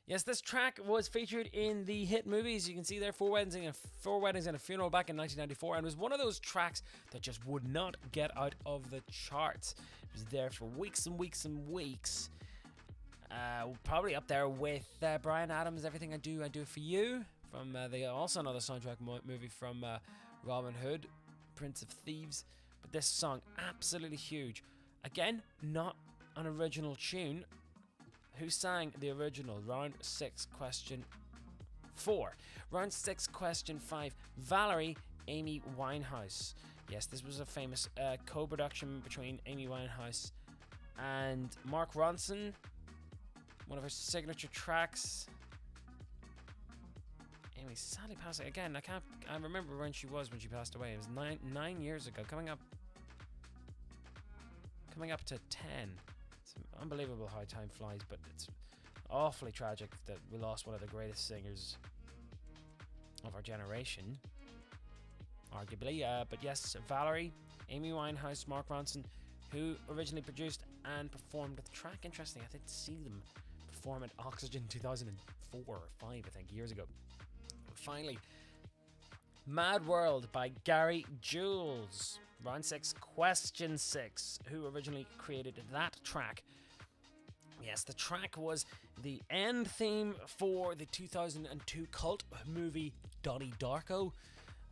Yes, this track was featured in the hit movies. You can see there, Four Weddings and a Funeral back in 1994, and was one of those tracks that just would not get out of the charts. It was there for weeks and weeks and weeks. Probably up there with Bryan Adams' Everything I Do It For You. From also another soundtrack movie from Robin Hood, Prince of Thieves. But this song, absolutely huge. Again, not an original tune. Who sang the original? Round 6, question 4. Round 6, question 5. Valerie, Amy Winehouse. Yes, this was a famous co-production between Amy Winehouse and Mark Ronson. One of her signature tracks. Amy sadly passed away. Again, I remember when she passed away. It was 9 years ago. Coming up to 10. It's unbelievable how time flies, but it's awfully tragic that we lost one of the greatest singers of our generation, arguably. But yes, Valerie, Amy Winehouse, Mark Ronson, who originally produced and performed the track. Interesting, I did see them perform at Oxygen 2004 or 5, I think, years ago. Finally, Mad World by Gary Jules. Round 6, question 6. Who originally created that track? Yes, the track was the end theme for the 2002 cult movie Donnie Darko,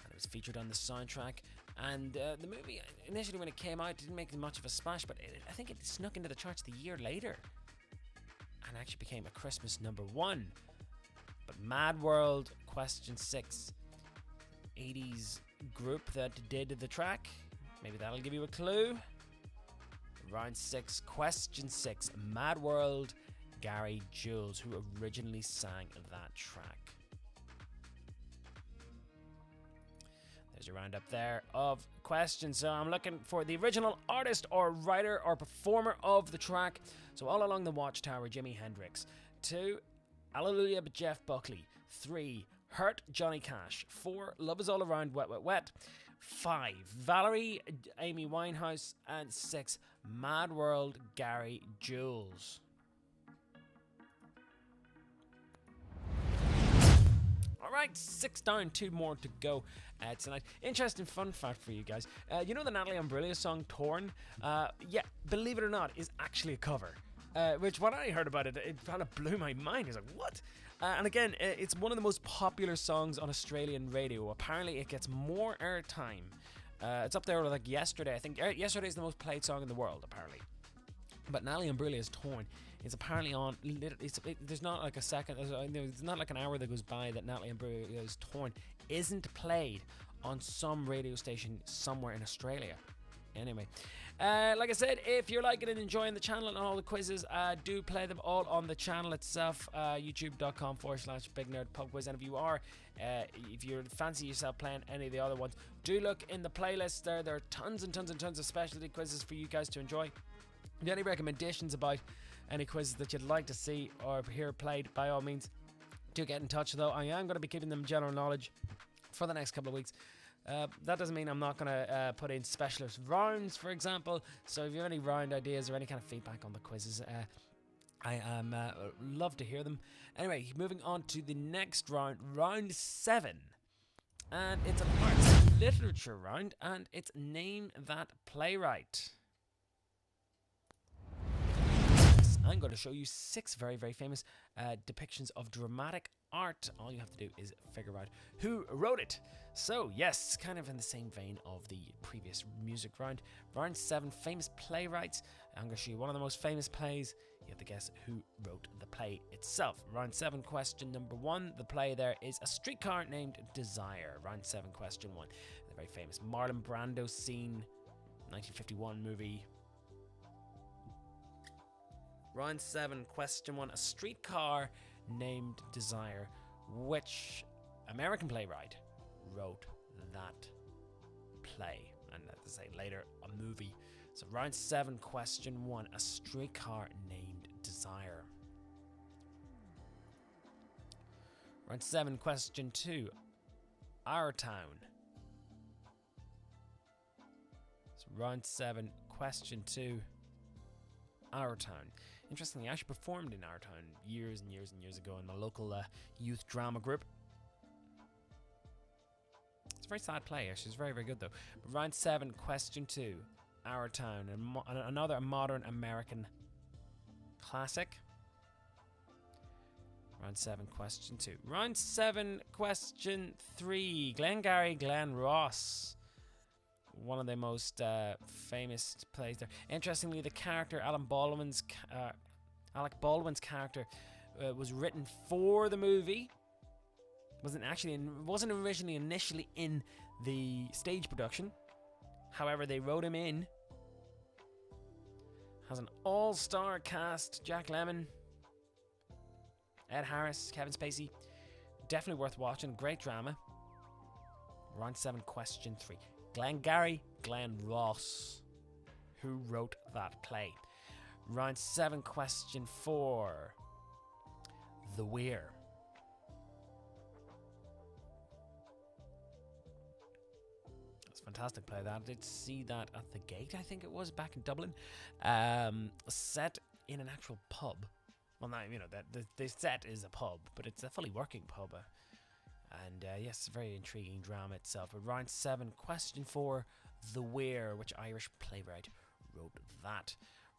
and it was featured on the soundtrack. And the movie, initially when it came out, didn't make much of a splash, but I think it snuck into the charts the year later and actually became a Christmas #1. But Mad World, question 6, 80s group that did the track. Maybe that'll give you a clue. Round 6, question 6, Mad World, Gary Jules, who originally sang that track. There's your roundup there of questions. So I'm looking for the original artist or writer or performer of the track. So All Along the Watchtower, Jimi Hendrix. 2, Hallelujah by Jeff Buckley. 3, Hurt, Johnny Cash. 4, Love Is All Around, Wet, Wet, Wet. 5, Valerie, Amy Winehouse. And 6, Mad World, Gary Jules. Alright, 6 down, 2 more to go tonight. Interesting fun fact for you guys. You know the Natalie Imbruglia song Torn? Yeah, believe it or not, is actually a cover. Which when I heard about it, it kind of blew my mind. I was like, what? And again, it's one of the most popular songs on Australian radio. Apparently it gets more airtime. It's up there with like Yesterday. I think Yesterday is the most played song in the world, apparently. But Natalie Imbriglia's Torn is apparently on. There's not like a second. There's not like an hour that goes by that Natalie Imbriglia's Torn isn't played on some radio station somewhere in Australia. Anyway, like I said, if you're liking and enjoying the channel and all the quizzes, do play them all on the channel itself, youtube.com/BigNerdPubQuiz. And if you fancy yourself playing any of the other ones, do look in the playlist there. There are tons and tons and tons of specialty quizzes for you guys to enjoy. If you have any recommendations about any quizzes that you'd like to see or hear played, by all means, do get in touch. Though I am going to be keeping them general knowledge for the next couple of weeks. That doesn't mean I'm not going to put in specialist rounds, for example. So if you have any round ideas or any kind of feedback on the quizzes, I am love to hear them. Anyway, moving on to the next round, round 7. And it's an arts and literature round, and it's Name That Playwright. I'm going to show you 6 very, very famous depictions of dramatic art. All you have to do is figure out who wrote it. So, yes, kind of in the same vein of the previous music round. Round 7, famous playwrights. I'm going to show you one of the most famous plays. You have to guess who wrote the play itself. Round 7, question number 1. The play there is A Streetcar Named Desire. Round 7, question 1. The very famous Marlon Brando scene, 1951 movie. Round 7, question 1. A Streetcar Named Desire. Which American playwright wrote that play? And as I say later, a movie. So round 7, question 1. A Streetcar Named Desire. Round 7, question 2. Our Town. So round 7, question 2. Our Town. Interestingly, I actually performed in Our Town years and years and years ago in my local youth drama group. It's a very sad play, actually. It's very, very good, though. But round 7, question 2. Our Town. Another modern American classic. Round 7, question 2. Round 7, question 3. Glengarry Glen Ross. One of the most famous plays there. Interestingly, the character Alec Baldwin's character was written for the movie. Wasn't originally initially in the stage production. However, they wrote him in. Has an all-star cast: Jack Lemmon, Ed Harris, Kevin Spacey. Definitely worth watching. Great drama. Round 7, question 3. Glengarry Glen Ross. Who wrote that play? Round 7, question 4. The Weir. That's a fantastic play. That I did see that at the Gate, I think it was, back in Dublin. Set in an actual pub. Well, now, the set is a pub, but it's a fully working pub. And yes, a very intriguing drama itself. But round 7, question 4, The Weir. Which Irish playwright wrote that?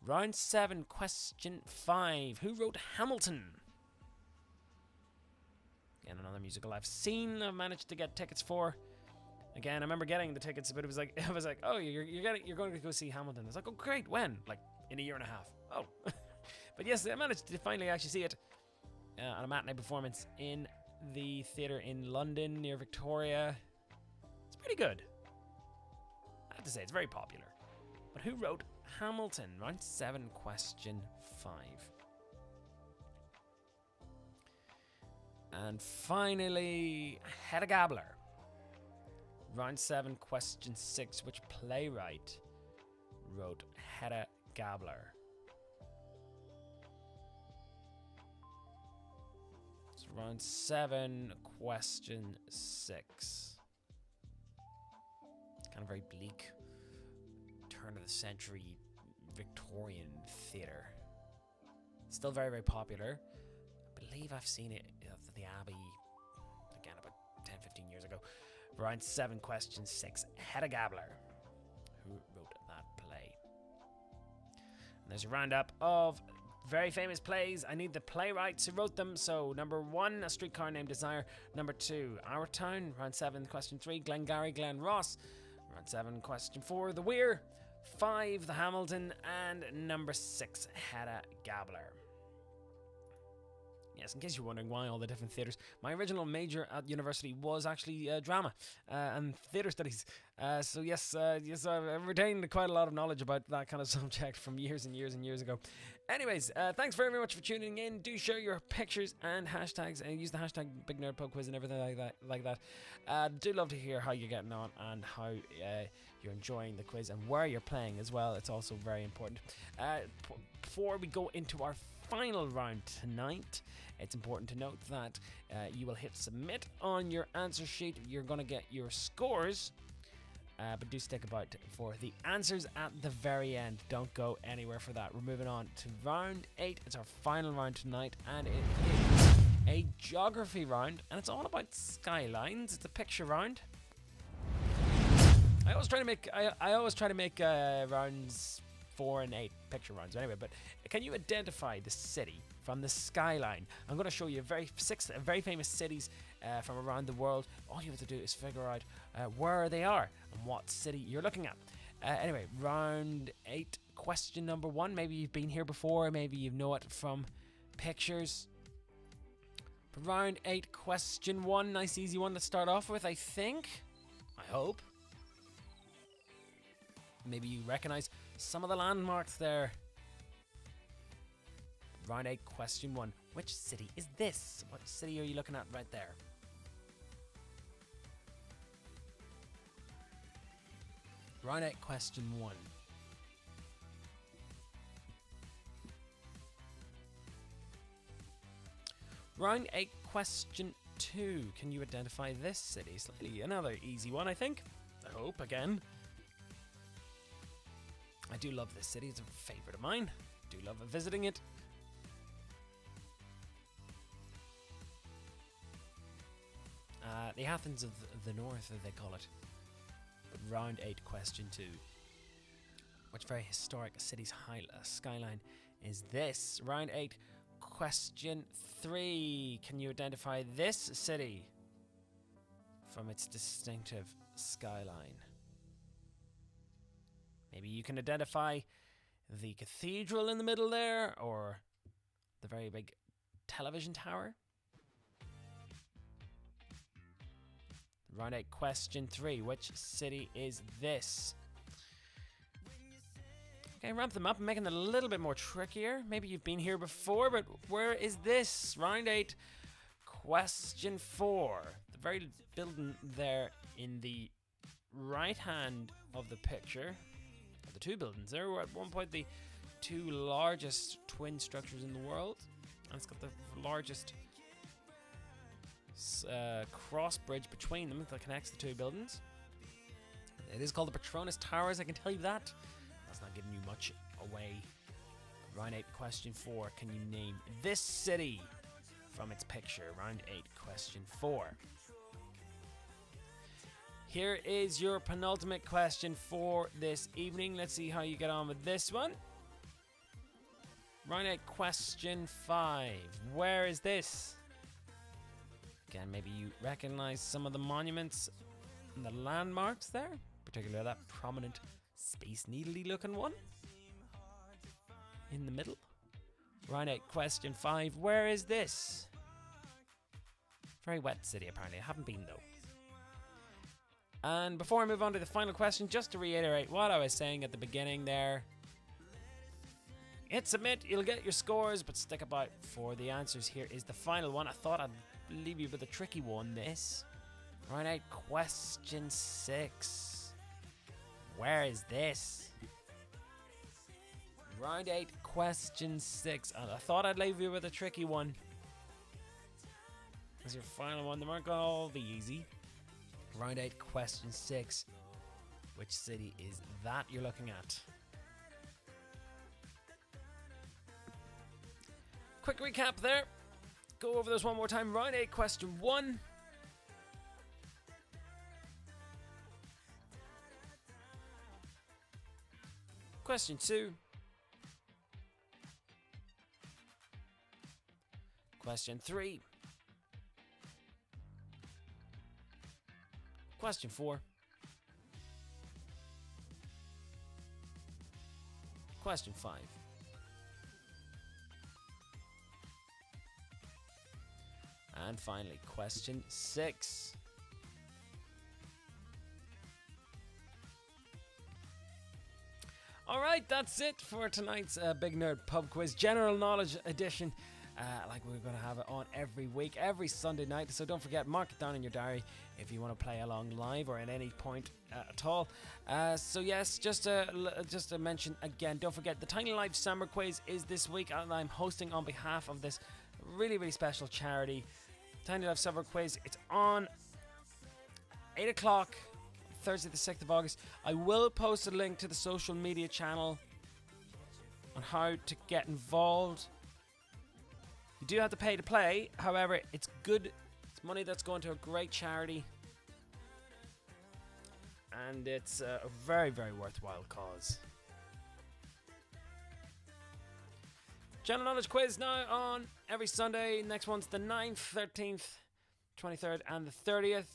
Round 7, question 5. Who wrote Hamilton? Again, another musical I've managed to get tickets for. Again, I remember getting the tickets, but it was like, oh, you're going to go see Hamilton. It's like, oh, great, when? Like, in a year and a half. Oh. But yes, I managed to finally actually see it on a matinee performance in the theatre in London near Victoria. It's pretty good. I have to say, it's very popular. But who wrote Hamilton? Round 7, question 5. And finally, Hedda Gabler. Round 7, question 6. Which playwright wrote Hedda Gabler? It's round 7, question 6. Kind of very bleak, turn of the century Victorian theatre. Still very, very popular. I believe I've seen it at the Abbey, again, about 10-15 years ago. Round 7, question 6. Hedda Gabler. Who wrote that play? And there's a roundup of very famous plays. I need the playwrights who wrote them. So, number 1, A Streetcar Named Desire. Number 2, Our Town. Round 7, question 3, Glengarry Glen Ross. Round 7, question 4, The Weir. 5, The Hamilton. And number 6, Hedda Gabler. Yes, in case you're wondering why all the different theatres, my original major at university was actually drama and theatre studies. So yes, I've retained quite a lot of knowledge about that kind of subject from years and years and years ago. Anyways, thanks very much for tuning in. Do share your pictures and hashtags, and use the hashtag BigNerdPubQuiz and everything like that. Do love to hear how you're getting on and how you're enjoying the quiz and where you're playing as well. It's also very important. Before we go into our final round tonight, it's important to note that you will hit submit on your answer sheet. You're going to get your scores. But do stick about for the answers at the very end. Don't go anywhere for that. We're moving on to round 8. It's our final round tonight, and it is a geography round, and it's all about skylines. It's a picture round. I always try to make rounds 4 and 8 picture rounds. Anyway, but can you identify the city from the skyline? I'm going to show you 6 very famous cities from around the world. All you have to do is figure out where they are and what city you're looking at. Anyway, round 8, question number 1. Maybe you've been here before, maybe you know it from pictures. But round 8, question 1, nice easy one to start off with, I think. I hope. Maybe you recognize some of the landmarks there. Round 8, question 1. Which city is this? What city are you looking at right there? Round 8, question 1. Round 8, question 2. Can you identify this city? Slightly another easy one, I think. I hope, again. I do love this city. It's a favorite of mine. Do love visiting it. The Athens of the North, as they call it. But round 8, question 2. Which very historic city's skyline is this? Round 8, question 3. Can you identify this city from its distinctive skyline? Maybe you can identify the cathedral in the middle there, or the very big television tower. Round 8, question 3. Which city is this? Okay, ramp them up and making it a little bit more trickier. Maybe you've been here before, but where is this? Round 8, question 4. The very building there in the right hand of the picture. The 2 buildings there were at one point the 2 largest twin structures in the world. And it's got the largest cross bridge between them that connects the 2 buildings. It is called the Petronas Towers, I can tell you that. That's not giving you much away. Round 8, question 4. Can you name this city from its picture? Round 8, question 4. Here is your penultimate question for this evening. Let's see how you get on with this one. Round 8, question 5. Where is this? Again, maybe you recognize some of the monuments and the landmarks there, particularly that prominent Space Needle-y looking one in the middle. Round 8, question 5. Where is this? Very wet city, apparently. I haven't been, though. And before I move on to the final question, just to reiterate what I was saying at the beginning there. Hit submit, you'll get your scores, but stick about for the answers. Here is the final one. I thought I'd leave you with a tricky one, this. Round 8, question 6. Where is this? Round 8, question 6. And I thought I'd leave you with a tricky one. As your final one, they weren't going to all be easy. Round 8, question 6. Which city is that you're looking at? Quick recap there. Go over this one more time. Round 8, question 1. Question 2. Question 3. Question 4. Question 5. And finally, question 6. Alright, that's it for tonight's Big Nerd Pub Quiz General Knowledge Edition. Like we're going to have it on every week, every Sunday night. So don't forget, mark it down in your diary if you want to play along live or at any point at all. So yes, just to mention again, don't forget the Tiny Life Summer Quiz is this week, and I'm hosting on behalf of this really, really special charity, Tiny Life Summer Quiz. It's on 8 o'clock, Thursday the 6th of August. I will post a link to the social media channel on how to get involved. You do have to pay to play, however, it's good. It's money that's going to a great charity, and it's a very, very worthwhile cause. General Knowledge Quiz now on every Sunday. Next one's the 9th, 13th, 23rd, and the 30th.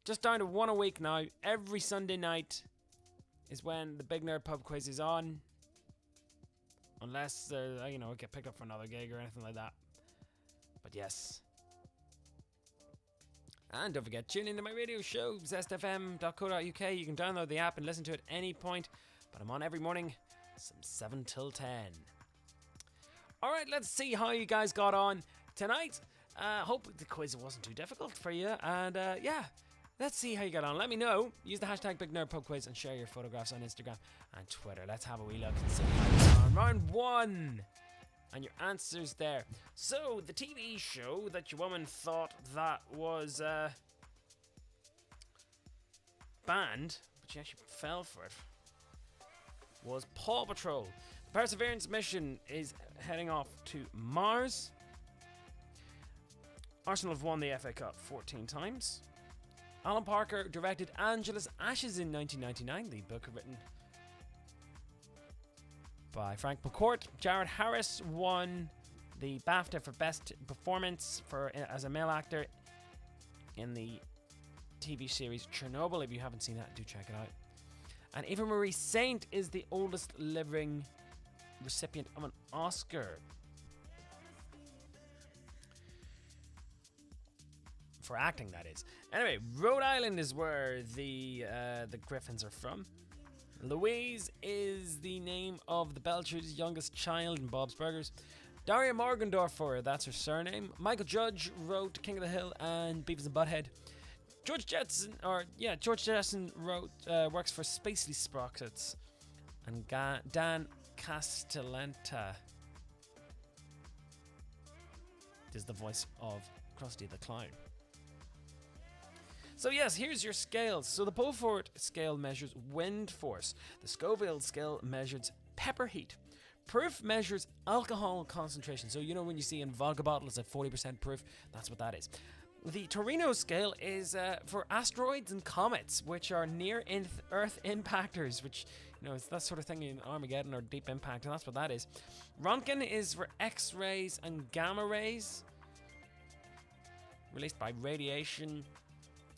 Just down to one a week now. Every Sunday night is when the Big Nerd Pub Quiz is on. Unless, I get picked up for another gig or anything like that. But yes. And don't forget, tune into my radio show, zestfm.co.uk. You can download the app and listen to it at any point. But I'm on every morning, from 7 till 10. Alright, let's see how you guys got on tonight. Hope the quiz wasn't too difficult for you. And yeah. Let's see how you get on. Let me know. Use the hashtag BigNerdPubQuiz and share your photographs on Instagram and Twitter. Let's have a wee look and see how you get on. Round 1. And your answers there. So, the TV show that your woman thought that was banned, but she actually fell for it, was Paw Patrol. The Perseverance mission is heading off to Mars. Arsenal have won the FA Cup 14 times. Alan Parker directed Angela's Ashes in 1999, the book written by Frank McCourt. Jared Harris won the BAFTA for Best Performance as a male actor in the TV series Chernobyl. If you haven't seen that, do check it out. And Eva Marie Saint is the oldest living recipient of an Oscar for acting, that is. Anyway, Rhode Island is where the Griffins are from. Louise is the name of the Belchers' youngest child in Bob's Burgers. Daria Morgendorfer, that's her surname. Michael Judge wrote King of the Hill and Beavis and Butthead. George Jetson wrote works for Spacely Sprockets. And Dan Castellaneta is the voice of Krusty the Clown. So yes, here's your scales. So the Beaufort scale measures wind force. The Scoville scale measures pepper heat. Proof measures alcohol concentration. So you know when you see in vodka bottles at 40% proof, that's what that is. The Torino scale is for asteroids and comets, which are near-Earth impactors, which, it's that sort of thing in Armageddon or Deep Impact, and that's what that is. Rontgen is for X-rays and gamma rays, released by radiation.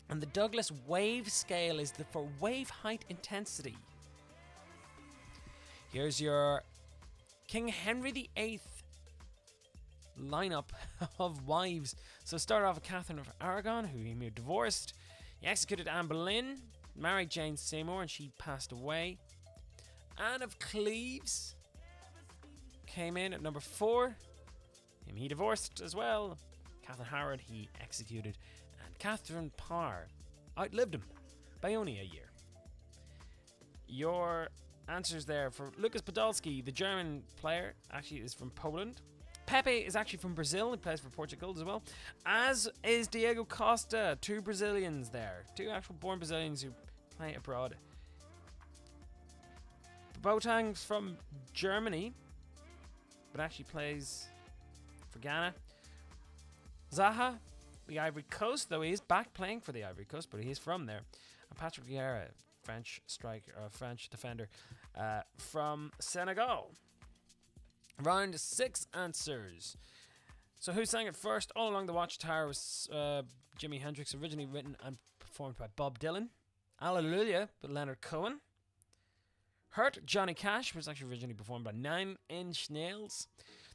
And the Douglas wave scale is for wave height intensity. Here's your King Henry VIII lineup of wives. So start off with Catherine of Aragon, who he divorced. He executed Anne Boleyn, married Jane Seymour, and she passed away. Anne of Cleves came in at number 4. He divorced as well. Catherine Howard, he executed. Catherine Parr outlived him by only a year. Your answers there for Lucas Podolski, the German player, actually is from Poland. Pepe is actually from Brazil. He plays for Portugal as well. As is Diego Costa, 2 Brazilians there. 2 actual born Brazilians who play abroad. Boateng's from Germany, but actually plays for Ghana. Zaha, the Ivory Coast, though he is back playing for the Ivory Coast, but he is from there. And Patrick Vieira, French defender from Senegal. Round 6 answers. So who sang it first? All Along the Watchtower was Jimi Hendrix, originally written and performed by Bob Dylan. Hallelujah by Leonard Cohen. Hurt, Johnny Cash, was actually originally performed by 9 Inch Nails.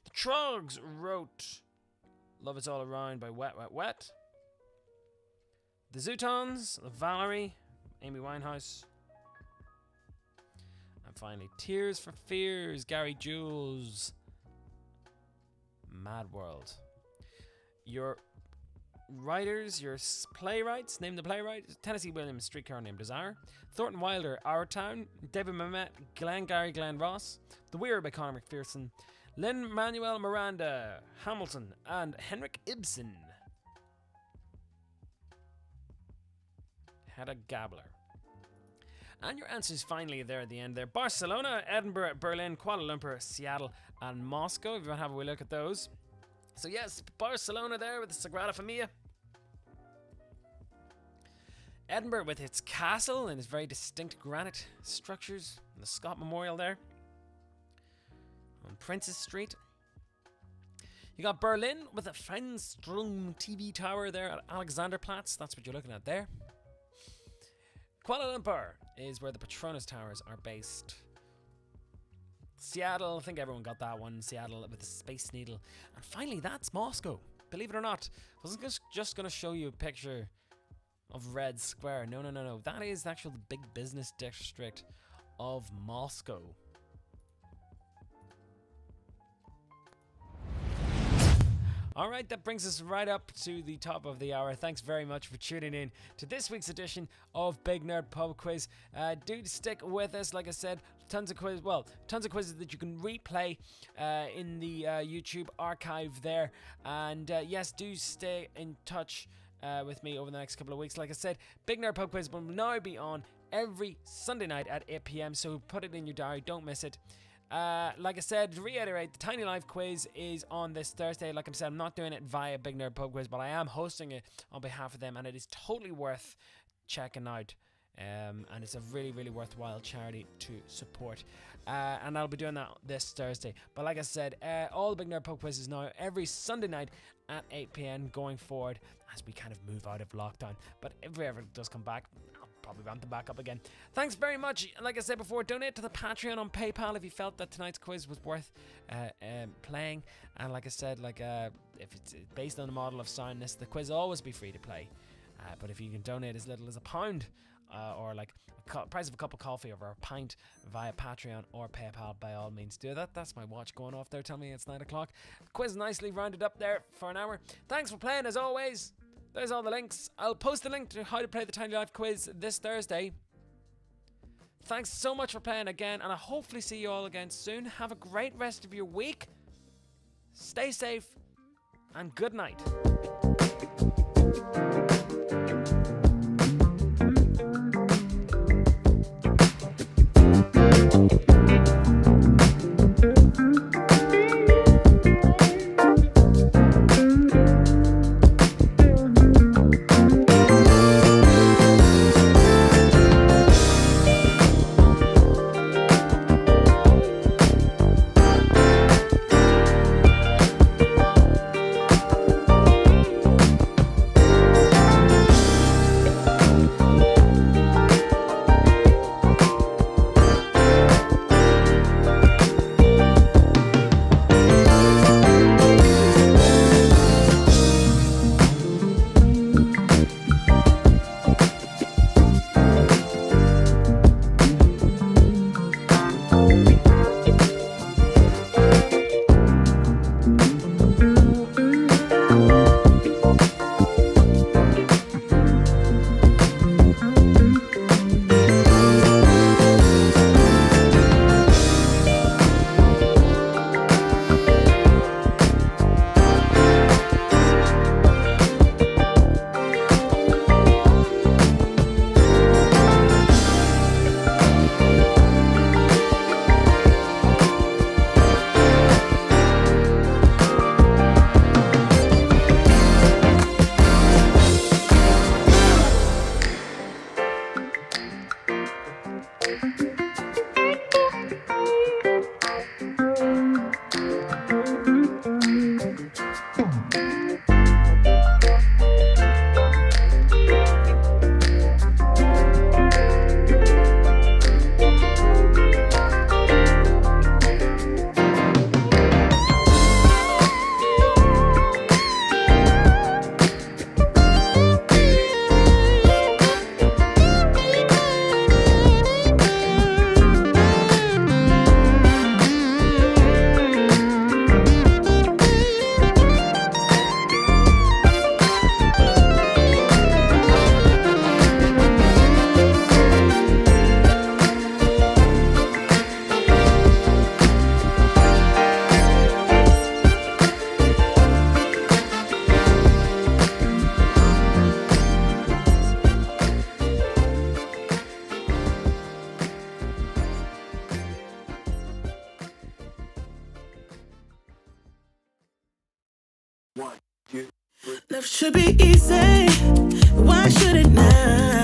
The Trogs wrote Love Is All Around by Wet Wet Wet. The Zootons, Valerie, Amy Winehouse. And finally. Tears for Fears, Gary Jules. Mad World. Your writers, your playwrights, name the playwright. Tennessee Williams, Streetcar Named Desire. Thornton Wilder, Our Town. David Mamet, Glengarry Glen Ross. The Weir by Conor McPherson. Lin-Manuel Miranda, Hamilton, and Henrik Ibsen. Hedda Gabler. And your answers finally there at the end there. Barcelona, Edinburgh, Berlin, Kuala Lumpur, Seattle, and Moscow. If you want to have a wee look at those. So yes, Barcelona there with the Sagrada Familia. Edinburgh with its castle and its very distinct granite structures. And the Scott Memorial there. On Princess Street. You got Berlin with a Fenstrom TV tower there at Alexanderplatz. That's what you're looking at there. Kuala Lumpur is where the Petronas Towers are based. Seattle, I think everyone got that one. Seattle with the Space Needle. And finally, that's Moscow. Believe it or not, I wasn't just going to show you a picture of Red Square. No. That is actually the big business district of Moscow. Alright, that brings us right up to the top of the hour. Thanks very much for tuning in to this week's edition of Big Nerd Pub Quiz. Do stick with us, like I said, tons of quizzes that you can replay in the YouTube archive there. And yes, do stay in touch with me over the next couple of weeks. Like I said, Big Nerd Pub Quiz will now be on every Sunday night at 8 p.m, so put it in your diary, don't miss it. Like I said, to reiterate, the Tiny Life quiz is on this Thursday. Like I said, I'm not doing it via Big Nerd Pub Quiz, but I am hosting it on behalf of them, and it is totally worth checking out. And it's a really, really worthwhile charity to support. And I'll be doing that this Thursday. But like I said, all the Big Nerd Pub Quiz is now every Sunday night at 8 p.m. going forward as we kind of move out of lockdown. But if it ever does come back, probably ramp them back up again. Thanks very much. Like I said before, donate to the Patreon on PayPal if you felt that tonight's quiz was worth playing. And like I said, if it's based on the model of soundness, the quiz will always be free to play. But if you can donate as little as £1 or like price of a cup of coffee or a pint via Patreon or PayPal, by all means do that. That's my watch going off there telling me it's 9 o'clock. Quiz nicely rounded up there for an hour. Thanks for playing as always. There's all the links. I'll post the link to how to play the Tiny Life quiz this Thursday. Thanks so much for playing again, and I hopefully see you all again soon. Have a great rest of your week. Stay safe, and good night. Love should be easy. Why should it not?